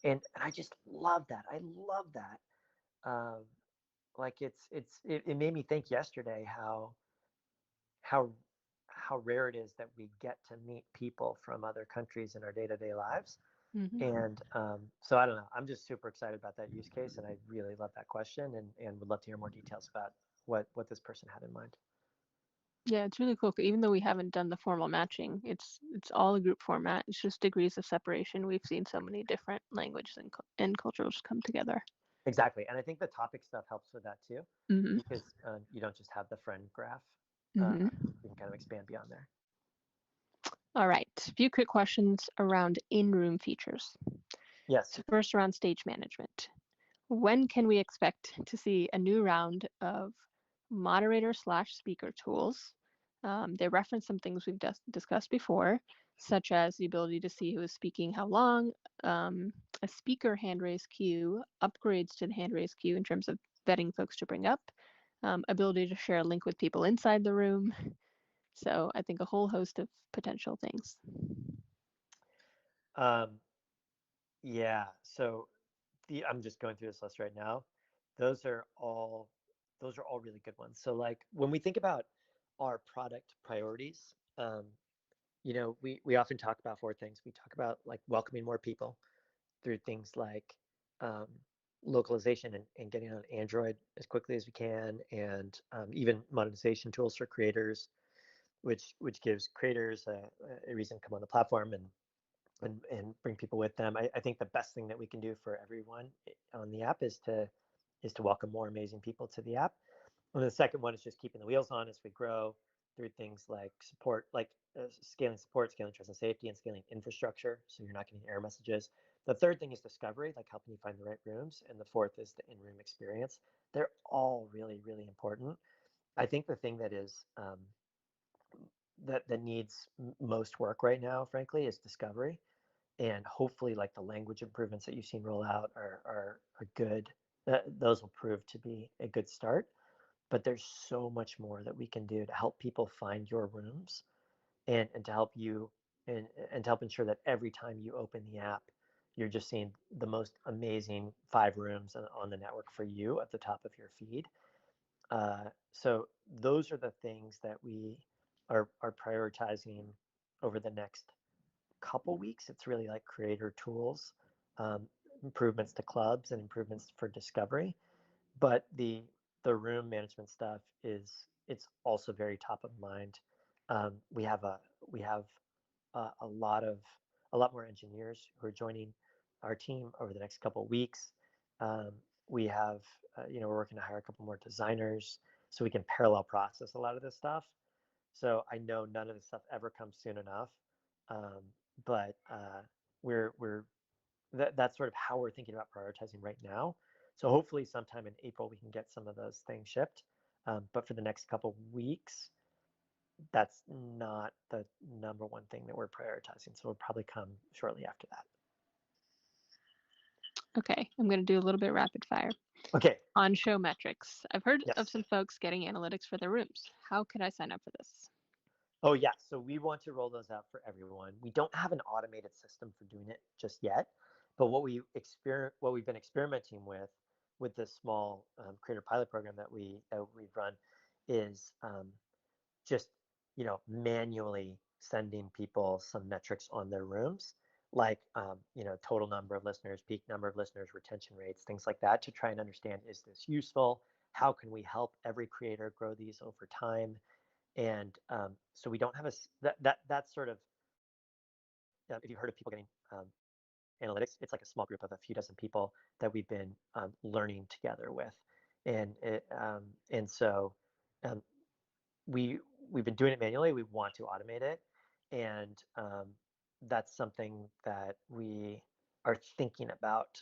and I just love that. I love that. Like it made me think yesterday how how rare it is that we get to meet people from other countries in our day-to-day lives. Mm-hmm. And so I don't know. I'm just super excited about that use case, and I really love that question, and would love to hear more details about what this person had in mind. Yeah, it's really cool. Even though we haven't done the formal matching, it's all a group format. It's just degrees of separation. We've seen so many different languages and cultures come together. Exactly, and I think the topic stuff helps with that too, Mm-hmm. because you don't just have the friend graph. Mm-hmm. You can kind of expand beyond there. All right, a few quick questions around in-room features. Yes. So first, around stage management. When can we expect to see a new round of moderator/speaker tools? They reference some things we've discussed before, such as the ability to see who is speaking how long, a speaker hand raise queue, upgrades to the hand raise queue in terms of vetting folks to bring up, ability to share a link with people inside the room. So I think a whole host of potential things. Yeah. So I'm just going through this list right now. Those are all really good ones. So like when we think about our product priorities, we often talk about four things. We talk about like welcoming more people through things like um, localization and getting on Android as quickly as we can, and even monetization tools for creators, which gives creators a reason to come on the platform and bring people with them. I think the best thing that we can do for everyone on the app is to welcome more amazing people to the app. And the second one is just keeping the wheels on as we grow through things like support, like scaling support, scaling trust and safety, and scaling infrastructure, so you're not getting error messages. The third thing is discovery, like helping you find the right rooms. And the fourth is the in-room experience. They're all really, really important. I think the thing that is that needs most work right now, frankly, is discovery. And hopefully, like the language improvements that you've seen roll out are good. Those will prove to be a good start. But there's so much more that we can do to help people find your rooms, and to help you and to help ensure that every time you open the app, you're just seeing the most amazing 5 rooms on the network for you at the top of your feed. So those are the things that we are prioritizing over the next couple weeks. It's really like creator tools, um, improvements to clubs, and improvements for discovery. But the room management stuff it's also very top of mind. We have a lot more engineers who are joining our team over the next couple of weeks. We have we're working to hire a couple more designers so we can parallel process a lot of this stuff. So I know none of this stuff ever comes soon enough, but we're that's sort of how we're thinking about prioritizing right now. So hopefully sometime in April we can get some of those things shipped. But for the next couple weeks, that's not the number one thing that we're prioritizing. So it'll probably come shortly after that. Okay, I'm going to do a little bit rapid fire. Okay. On show metrics, I've heard Yes. of some folks getting analytics for their rooms. How could I sign up for this? Oh, yeah. So we want to roll those out for everyone. We don't have an automated system for doing it just yet, But what we've been experimenting with this small creator pilot program that we've run is just manually sending people some metrics on their rooms, like total number of listeners, peak number of listeners, retention rates, things like that, to try and understand, is this useful? How can we help every creator grow these over time? And so we don't have that's sort of, if you've heard of people getting analytics, it's like a small group of a few dozen people that we've been learning together with, and so um, we've been doing it manually. We want to automate it, and that's something that we are thinking about,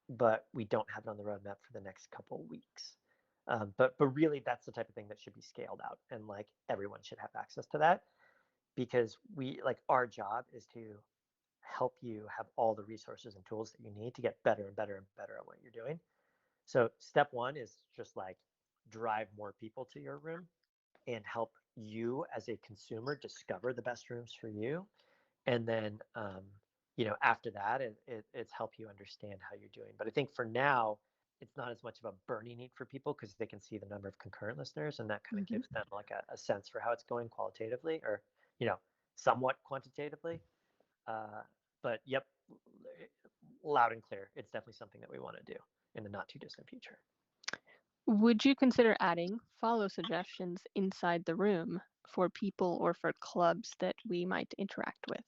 but we don't have it on the roadmap for the next couple weeks. But really, that's the type of thing that should be scaled out, and like everyone should have access to that, because our job is to help you have all the resources and tools that you need to get better and better and better at what you're doing. So step one is just like drive more people to your room and help you as a consumer discover the best rooms for you. And then, after that, it's help you understand how you're doing. But I think for now, it's not as much of a burning need for people, because they can see the number of concurrent listeners, and that kind of gives them like a sense for how it's going qualitatively, or, somewhat quantitatively. But yep, loud and clear, it's definitely something that we want to do in the not too distant future. Would you consider adding follow suggestions inside the room for people or for clubs that we might interact with?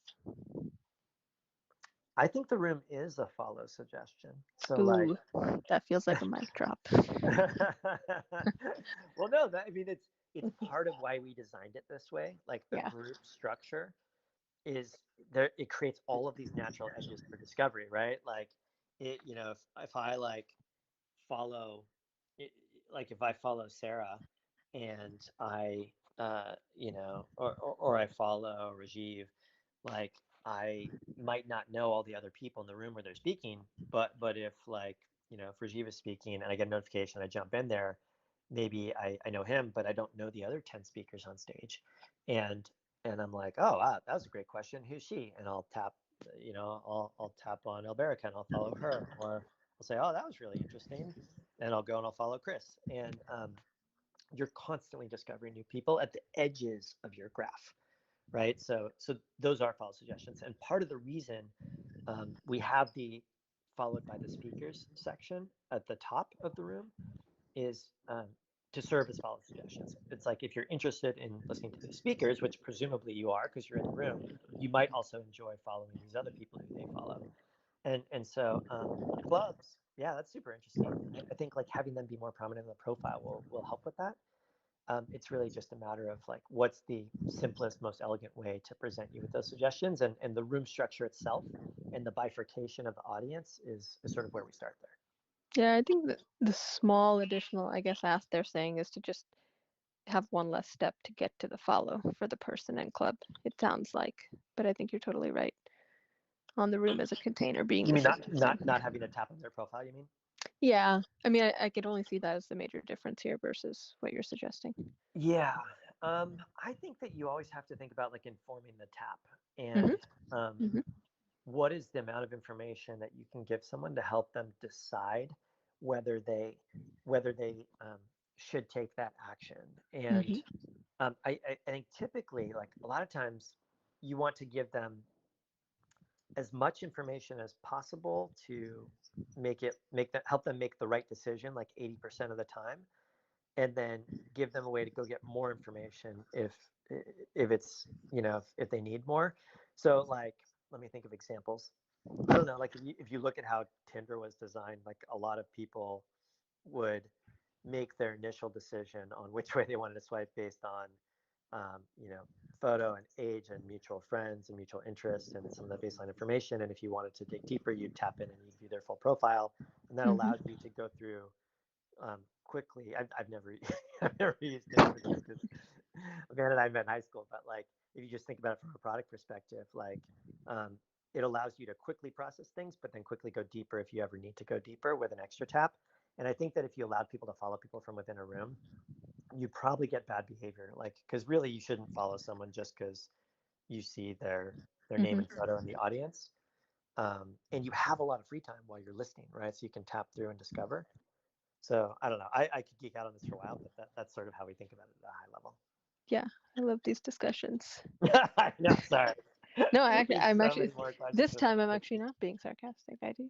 I think the room is a follow suggestion. So Ooh, that feels like a mic drop. Well, no, it's part of why we designed it this way. Like the group structure is there, it creates all of these natural edges for discovery, right? Like if I follow if I follow Sarah, and I or I follow Rajiv, like I might not know all the other people in the room where they're speaking, but if if Rajiv is speaking and I get a notification, I jump in there, maybe I know him, but I don't know the other 10 speakers on stage. And I'm like, oh wow, that was a great question. Who's she? And I'll tap, I'll tap on Alberica and I'll follow her. Or I'll say, oh, that was really interesting. And I'll go and I'll follow Chris. And you're constantly discovering new people at the edges of your graph, right? So those are follow suggestions. And part of the reason we have the followed by the speakers section at the top of the room is to serve as follow suggestions. It's like, if you're interested in listening to the speakers, which presumably you are because you're in the room, you might also enjoy following these other people who they follow. And so clubs, yeah, that's super interesting. I think like having them be more prominent in the profile will help with that. It's really just a matter of like, what's the simplest, most elegant way to present you with those suggestions, and the room structure itself and the bifurcation of the audience is sort of where we start there. Yeah, I think that the small additional, I guess, ask they're saying is to just have one less step to get to the follow for the person and club, it sounds like. But I think you're totally right on the room as a container being. You mean not having to tap on their profile, you mean? Yeah, I mean, I could only see that as the major difference here versus what you're suggesting. Yeah, I think that you always have to think about like informing the tap, and what is the amount of information that you can give someone to help them decide whether they should take that action. And I think typically, like a lot of times, you want to give them as much information as possible to help them make the right decision, like 80% of the time, and then give them a way to go get more information if it's if they need more. So like, let me think of examples. I don't know, like if you look at how Tinder was designed, like a lot of people would make their initial decision on which way they wanted to swipe based on photo and age and mutual friends and mutual interests and some of the baseline information. And if you wanted to dig deeper, you'd tap in and you'd view their full profile, and that allows you to go through quickly. I've never I've never used Tinder for this because Van and I met in high school, but like if you just think about it from a product perspective, like it allows you to quickly process things, but then quickly go deeper if you ever need to go deeper with an extra tap. And I think that if you allowed people to follow people from within a room, you probably get bad behavior. Like, because really you shouldn't follow someone just because you see their name and photo in the audience. and you have a lot of free time while you're listening, right? So you can tap through and discover. So I don't know. I could geek out on this for a while, but that's sort of how we think about it at a high level. Yeah, I love these discussions. No, sorry. No, I'm so actually this time I'm actually not being sarcastic. I do.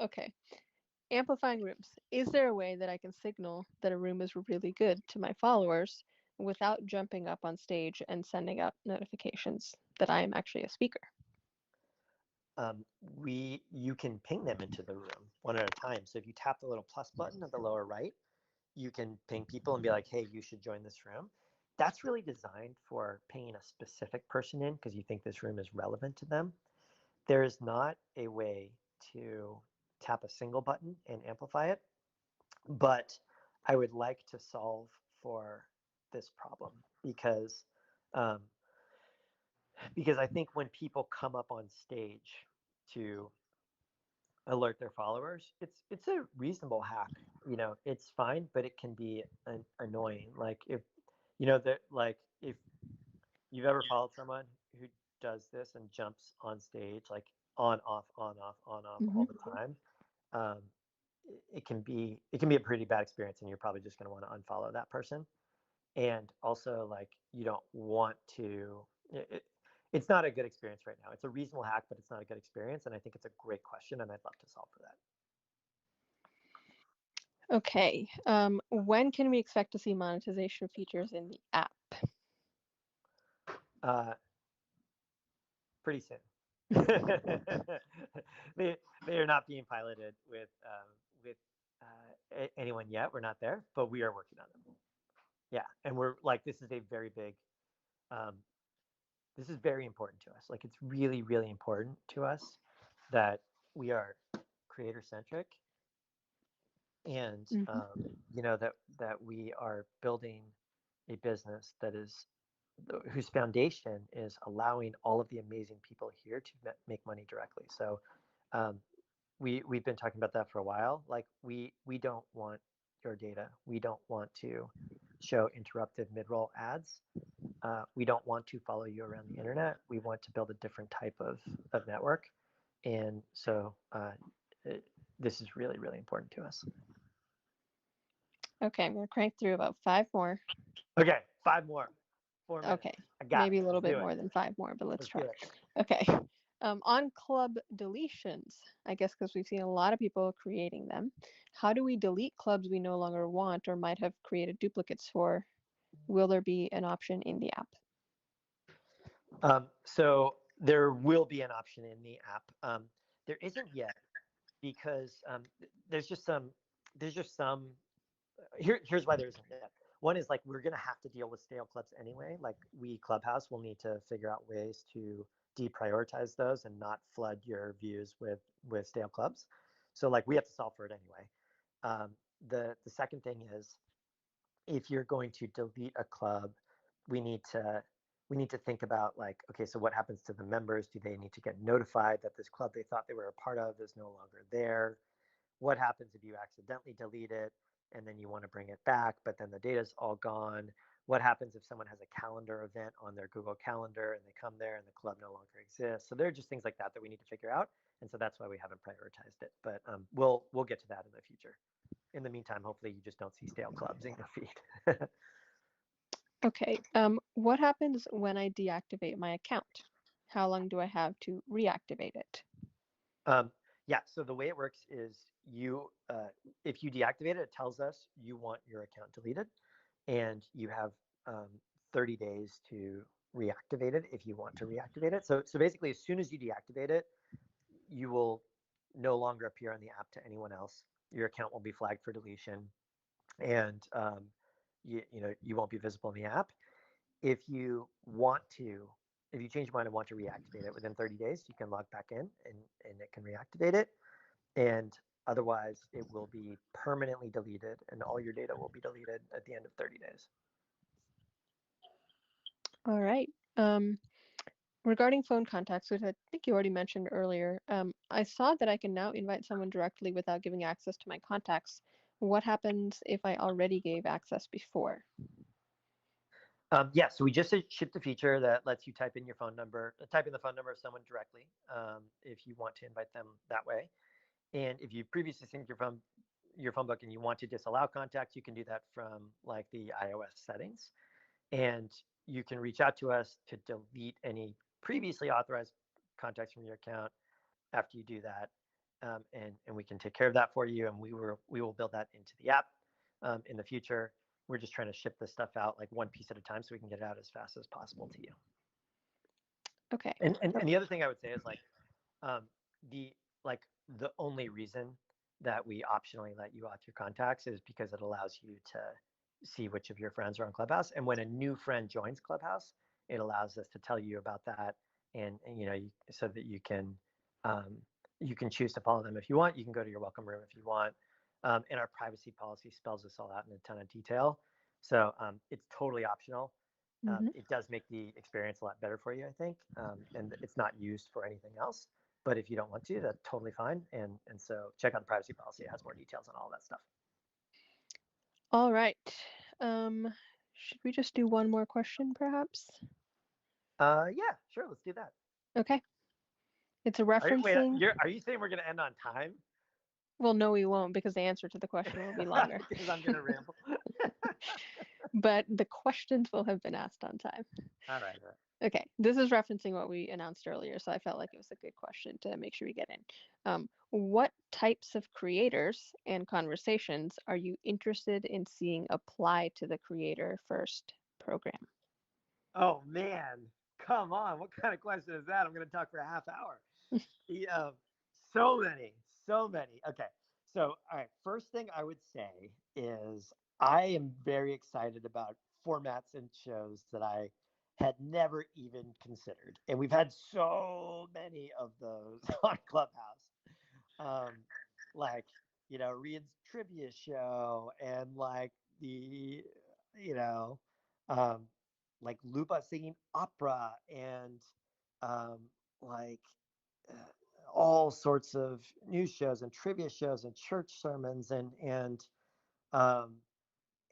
Okay. Amplifying rooms. Is there a way that I can signal that a room is really good to my followers without jumping up on stage and sending out notifications that I am actually a speaker? You can ping them into the room one at a time. So if you tap the little plus button at the lower right, you can ping people and be like, hey, you should join this room. That's really designed for pinging a specific person in because you think this room is relevant to them. There is not a way to tap a single button and amplify it, but I would like to solve for this problem because I think when people come up on stage to alert their followers, it's a reasonable hack. It's fine, but it can be annoying. Like if if you've ever followed someone who does this and jumps on stage like on off all the time, it can be a pretty bad experience, and you're probably just going to want to unfollow that person. And also, like, you don't want to. It's not a good experience right now. It's a reasonable hack, but it's not a good experience. And I think it's a great question, and I'd love to solve for that. Okay. When can we expect to see monetization features in the app? Pretty soon. they are not being piloted with anyone yet. We're not there, but we are working on them. Yeah, and we're like, this is a very big. This is very important to us. Like, it's really, really important to us that we are creator centric, and that we are building a business that is whose foundation is allowing all of the amazing people here to make money directly. So we've been talking about that for a while. Like, we don't want your data. We don't want to show interruptive mid-roll ads. We don't want to follow you around the internet. We want to build a different type of network. And so this is really, really important to us. Okay, I'm going to crank through about 5 more. Okay, 5 more. 4 minutes. Okay, maybe a little bit more than 5 more, but let's try. Okay. On club deletions, I guess because we've seen a lot of people creating them, how do we delete clubs we no longer want or might have created duplicates for? Will there be an option in the app? So there will be an option in the app. There isn't yet because there's just some. Here's why there isn't yet. One is, like, we're going to have to deal with stale clubs anyway. Like, we Clubhouse will need to figure out ways to deprioritize those and not flood your views with stale clubs. So, like, we have to solve for it anyway. The second thing is, if you're going to delete a club, we need to think about, like, okay, so what happens to the members? Do they need to get notified that this club they thought they were a part of is no longer there? What happens if you accidentally delete it and then you want to bring it back, but then the data's all gone? What happens if someone has a calendar event on their Google Calendar and they come there and the club no longer exists? So there are just things like that we need to figure out, and so that's why we haven't prioritized it. But we'll get to that in the future. In the meantime, hopefully you just don't see stale clubs in your feed. Okay. What happens when I deactivate my account? How long do I have to reactivate it? Yeah. So the way it works is if you deactivate it, it tells us you want your account deleted, and you have 30 days to reactivate it if you want to reactivate it. So basically, as soon as you deactivate it, you will no longer appear on the app to anyone else. Your account will be flagged for deletion, and you won't be visible in the app. If you change your mind and want to reactivate it within 30 days, you can log back in and it can reactivate it. And otherwise, it will be permanently deleted, and all your data will be deleted at the end of 30 days. All right. Regarding phone contacts, which I think you already mentioned earlier, I saw that I can now invite someone directly without giving access to my contacts. What happens if I already gave access before? Yeah, so we just shipped a feature that lets you type in the phone number of someone directly, if you want to invite them that way. And if you previously synced your phone book and you want to disallow contacts, you can do that from like the iOS settings. And you can reach out to us to delete any previously authorized contacts from your account after you do that. And we can take care of that for you. And we will build that into the app in the future. We're just trying to ship this stuff out like one piece at a time so we can get it out as fast as possible to you. Okay. And the other thing I would say is like the the only reason that we optionally let you auth your contacts is because it allows you to see which of your friends are on Clubhouse. And when a new friend joins Clubhouse, it allows us to tell you about that, and so that you can choose to follow them if you want. You can go to your welcome room if you want. And our privacy policy spells this all out in a ton of detail. So it's totally optional. It does make the experience a lot better for you, I think. And it's not used for anything else. But if you don't want to, that's totally fine. And so check out the privacy policy. It has more details on all that stuff. All right. Should we just do one more question, perhaps? Yeah, sure. Let's do that. Okay. It's a referencing. Are you saying we're going to end on time? Well, no, we won't, because the answer to the question will be longer. Because I'm going to ramble. But the questions will have been asked on time. All right. Okay, this is referencing what we announced earlier, so I felt like it was a good question to make sure we get in. What types of creators and conversations are you interested in seeing apply to the Creator First program? Oh, man. Come on. What kind of question is that? I'm going to talk for a half hour. So many. Okay. So, all right. First thing I would say is I am very excited about formats and shows that I had never even considered. And we've had so many of those on Clubhouse. Like, Rian's trivia show and like the, like Lupa singing opera and like all sorts of news shows and trivia shows and church sermons um,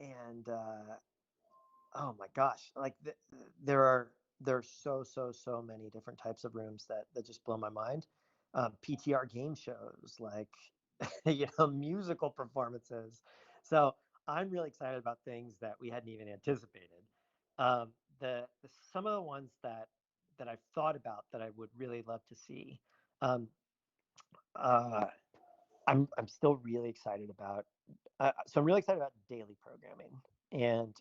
and oh my gosh, like there are so many different types of rooms that just blow my mind. PTR game shows, like musical performances. So I'm really excited about things that we hadn't even anticipated. The some of the ones that I've thought about that I would really love to see. Um, uh, I'm still really excited about. So I'm really excited about daily programming and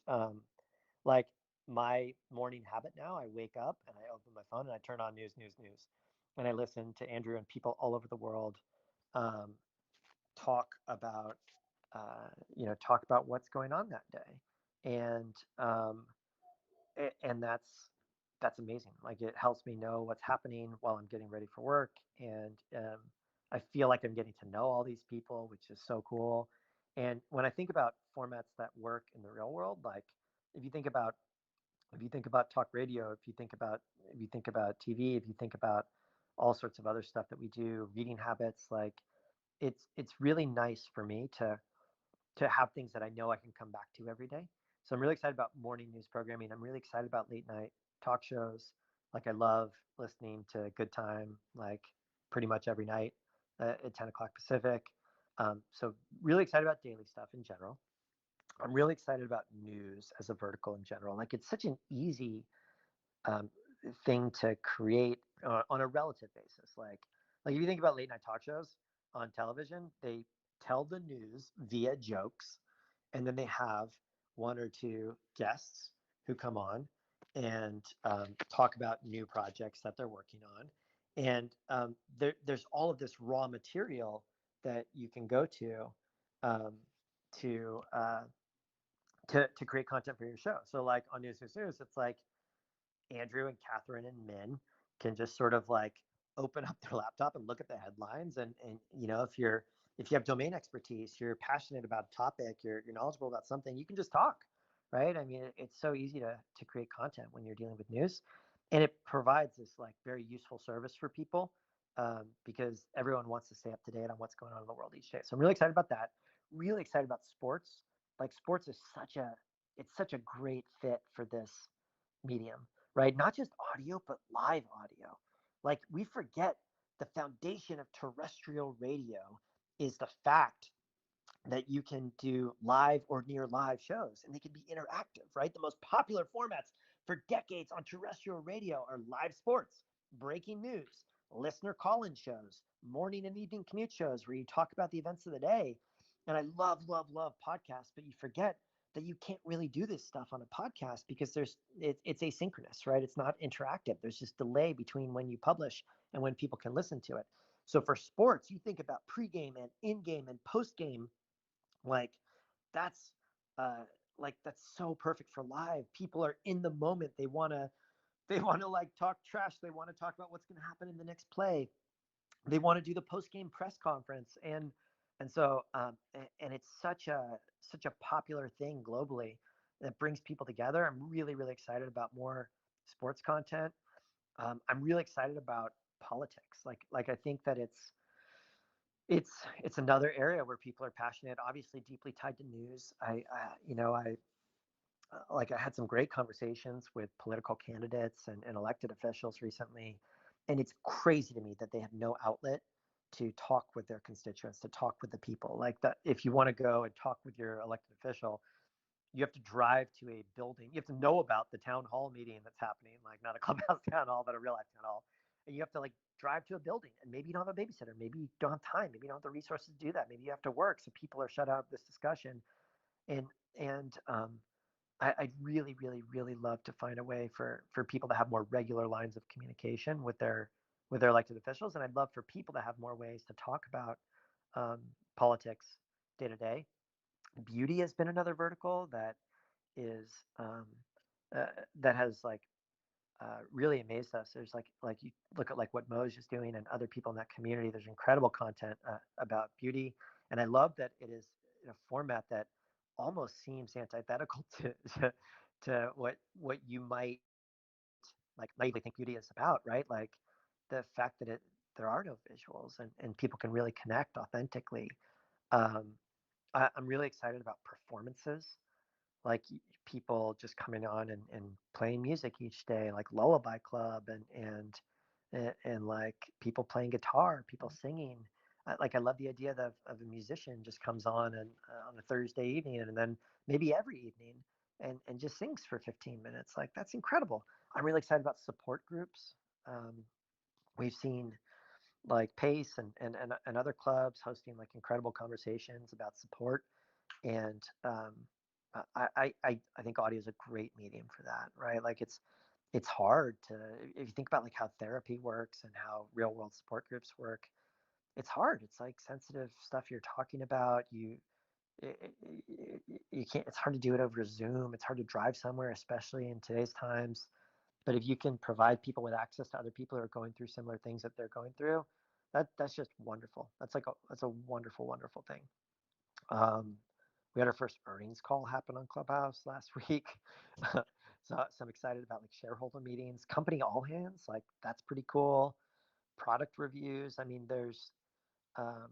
like my morning habit now. I wake up and I open my phone and I turn on news, and I listen to Andrew and people all over the world um, talk about talk about what's going on that day, and that's amazing. Like it helps me know what's happening while I'm getting ready for work, and I feel like I'm getting to know all these people, which is so cool. And when I think about formats that work in the real world, like if you think about talk radio, if you think about TV, if you think about all sorts of other stuff that we do, reading habits, like it's really nice for me to have things that I know I can come back to every day. So I'm really excited about morning news programming. I'm really excited about late night talk shows. Like I love listening to Good Time, like pretty much every night at 10 o'clock Pacific. So really excited about daily stuff in general. I'm really excited about news as a vertical in general. Like it's such an easy um, thing to create on a relative basis. Like if you think about late night talk shows on television, they tell the news via jokes, and then they have one or two guests who come on and talk about new projects that they're working on. And there's all of this raw material that you can go um, to, uh, to create content for your show. So like on News, it's like Andrew and Catherine and Min can just sort of like open up their laptop and look at the headlines, and if you have domain expertise, you're passionate about a topic, you're knowledgeable about something, you can just talk, right? I mean, it's so easy to create content when you're dealing with news, and it provides this like very useful service for people because everyone wants to stay up to date on what's going on in the world each day. So I'm really excited about that. Really excited about sports. Like sports is it's such a great fit for this medium, right? Not just audio, but live audio. Like we forget the foundation of terrestrial radio is the fact that you can do live or near live shows and they can be interactive, right? The most popular formats for decades on terrestrial radio are live sports, breaking news, listener call-in shows, morning and evening commute shows where you talk about the events of the day. And I love, love, love podcasts, but you forget that you can't really do this stuff on a podcast because it's asynchronous, right? It's not interactive. There's just delay between when you publish and when people can listen to it. So for sports, you think about pregame and in-game and post-game, like that's that's so perfect for live. People are in the moment. They want to like talk trash. They want to talk about what's going to happen in the next play. They want to do the post-game press conference, and so and it's such a popular thing globally that brings people together. I'm really, really excited about more sports content. I'm really excited about politics. Like I think that it's another area where people are passionate, obviously deeply tied to news. I had some great conversations with political candidates and elected officials recently, and it's crazy to me that they have no outlet to talk with their constituents, to talk with the people. Like that, if you want to go and talk with your elected official, you have to drive to a building. You have to know about the town hall meeting that's happening, like not a clubhouse town hall, but a real life town hall. And you have to like drive to a building, and maybe you don't have a babysitter, maybe you don't have time, maybe you don't have the resources to do that, maybe you have to work, so people are shut out of this discussion. And I'd really, really, really love to find a way for people to have more regular lines of communication with their elected officials, and I'd love for people to have more ways to talk about um, politics day to day. Beauty has been another vertical that is uh, that has really amazed us. There's like you look at like what Mo's just doing and other people in that community. There's incredible content about beauty, and I love that it is in a format that almost seems antithetical to what you might like naively think beauty is about, right? Like the fact that there are no visuals and people can really connect authentically. Um, I'm really excited about performances, like people just coming on and playing music each day, like Lullaby Club and like people playing guitar, people singing. I love the idea that of a musician just comes on and on a Thursday evening and then maybe every evening and just sings for 15 minutes. Like that's incredible. I'm really excited about support groups. Um, we've seen like Pace and other clubs hosting like incredible conversations about support, and I think audio is a great medium for that, right? Like it's hard to, if you think about like how therapy works and how real world support groups work, it's hard. It's like sensitive stuff you're talking about. You can't. It's hard to do it over Zoom. It's hard to drive somewhere, especially in today's times. But if you can provide people with access to other people who are going through similar things that they're going through, that's just wonderful. That's a wonderful, wonderful thing. Um, we had our first earnings call happen on Clubhouse last week. So I'm excited about like shareholder meetings, company all hands, like that's pretty cool. Product reviews. I mean, um,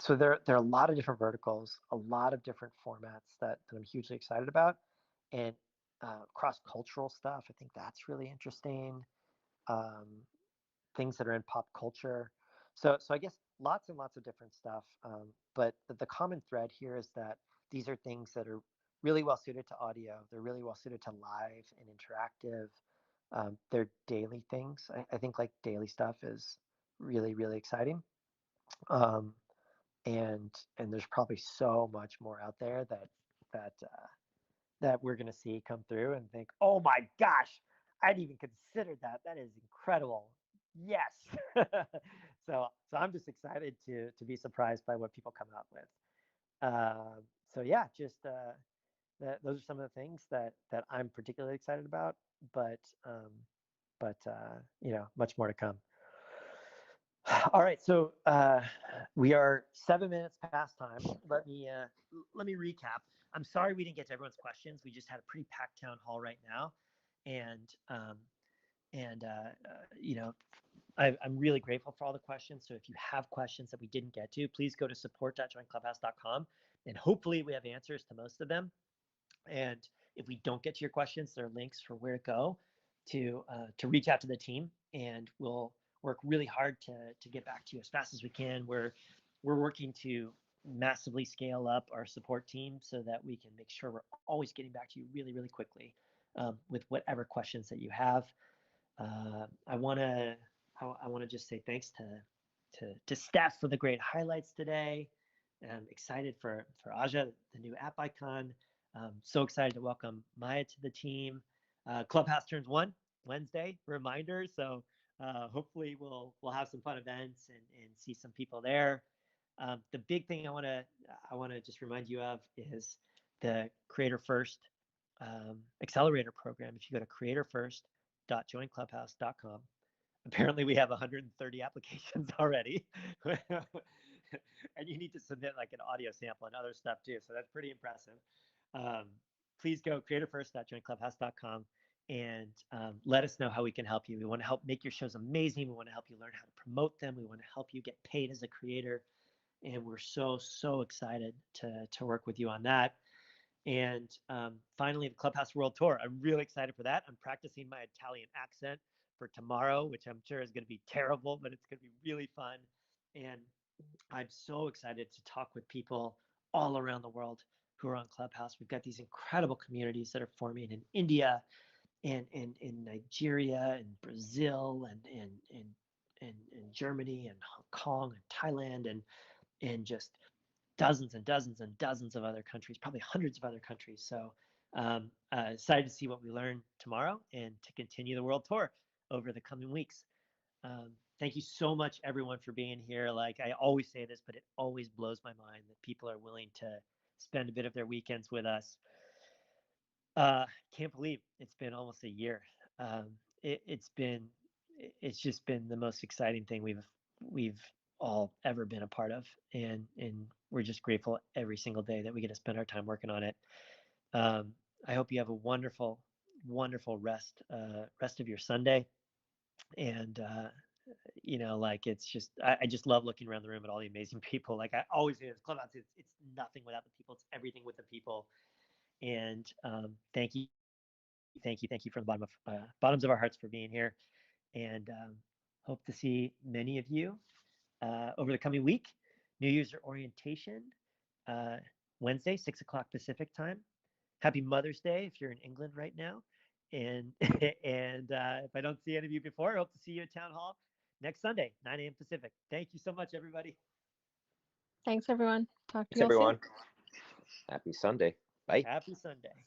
so there are a lot of different verticals, a lot of different formats that I'm hugely excited about, and cross cultural stuff. I think that's really interesting. Um, Things that are in pop culture. So I guess lots and lots of different stuff. But the common thread here is that these are things that are really well suited to audio. They're really well suited to live and interactive. They're daily things. I think like daily stuff is really, really exciting. Um, and there's probably so much more out there that that we're going to see come through and think, oh my gosh, I'd even considered that. That is incredible. Yes. So I'm just excited to be surprised by what people come up with. So yeah, just those are some of the things that I'm particularly excited about. But much more to come. All right, so we are 7 minutes past time. Let me recap. I'm sorry we didn't get to everyone's questions. We just had a pretty packed town hall right now, and and I'm really grateful for all the questions. So if you have questions that we didn't get to, please go to support.joinclubhouse.com, and hopefully we have answers to most of them. And if we don't get to your questions, there are links for where to go to reach out to the team, and we'll work really hard to get back to you as fast as we can. We're working to massively scale up our support team so that we can make sure we're always getting back to you really, really quickly with whatever questions that you have. I want to just say thanks to Steph for the great highlights today. I'm excited for Aja, the new app icon. So excited to welcome Maya to the team. Clubhouse turns 1 Wednesday, reminder. So hopefully we'll have some fun events and see some people there. The big thing I want to just remind you of is the Creator First Accelerator Program. If you go to creatorfirst.joinclubhouse.com, apparently we have 130 applications already. And you need to submit like an audio sample and other stuff too. So that's pretty impressive. Please go creatorfirst.joinclubhouse.com and let us know how we can help you. We want to help make your shows amazing. We want to help you learn how to promote them. We want to help you get paid as a creator. And we're so excited to work with you on that. And finally, the Clubhouse World Tour. I'm really excited for that. I'm practicing my Italian accent for tomorrow, which I'm sure is going to be terrible, but it's going to be really fun. And I'm so excited to talk with people all around the world who are on Clubhouse. We've got these incredible communities that are forming in India and in Nigeria and Brazil and Germany and Hong Kong and Thailand and just dozens and dozens and dozens of other countries, probably hundreds of other countries. So excited to see what we learn tomorrow and to continue the world tour over the coming weeks. Thank you so much, everyone, for being here. Like I always say this, but it always blows my mind that people are willing to spend a bit of their weekends with us. Can't believe it's been almost a year. It's just been the most exciting thing we've all ever been a part of, and we're just grateful every single day that we get to spend our time working on it. I hope you have a wonderful rest of your Sunday, and like it's just I just love looking around the room at all the amazing people. Like I always say, this Clubhouse, it's nothing without the people. It's everything with the people. And thank you from the bottoms of our hearts for being here, and hope to see many of you over the coming week. New user orientation, Wednesday, 6 o'clock Pacific time. Happy Mother's Day if you're in England right now. And and if I don't see any of you before, I hope to see you at Town Hall next Sunday, 9 a.m. Pacific. Thank you so much, everybody. Thanks, everyone. Talk to Thanks, you all soon. everyone. Happy Sunday. Bye. Happy Sunday.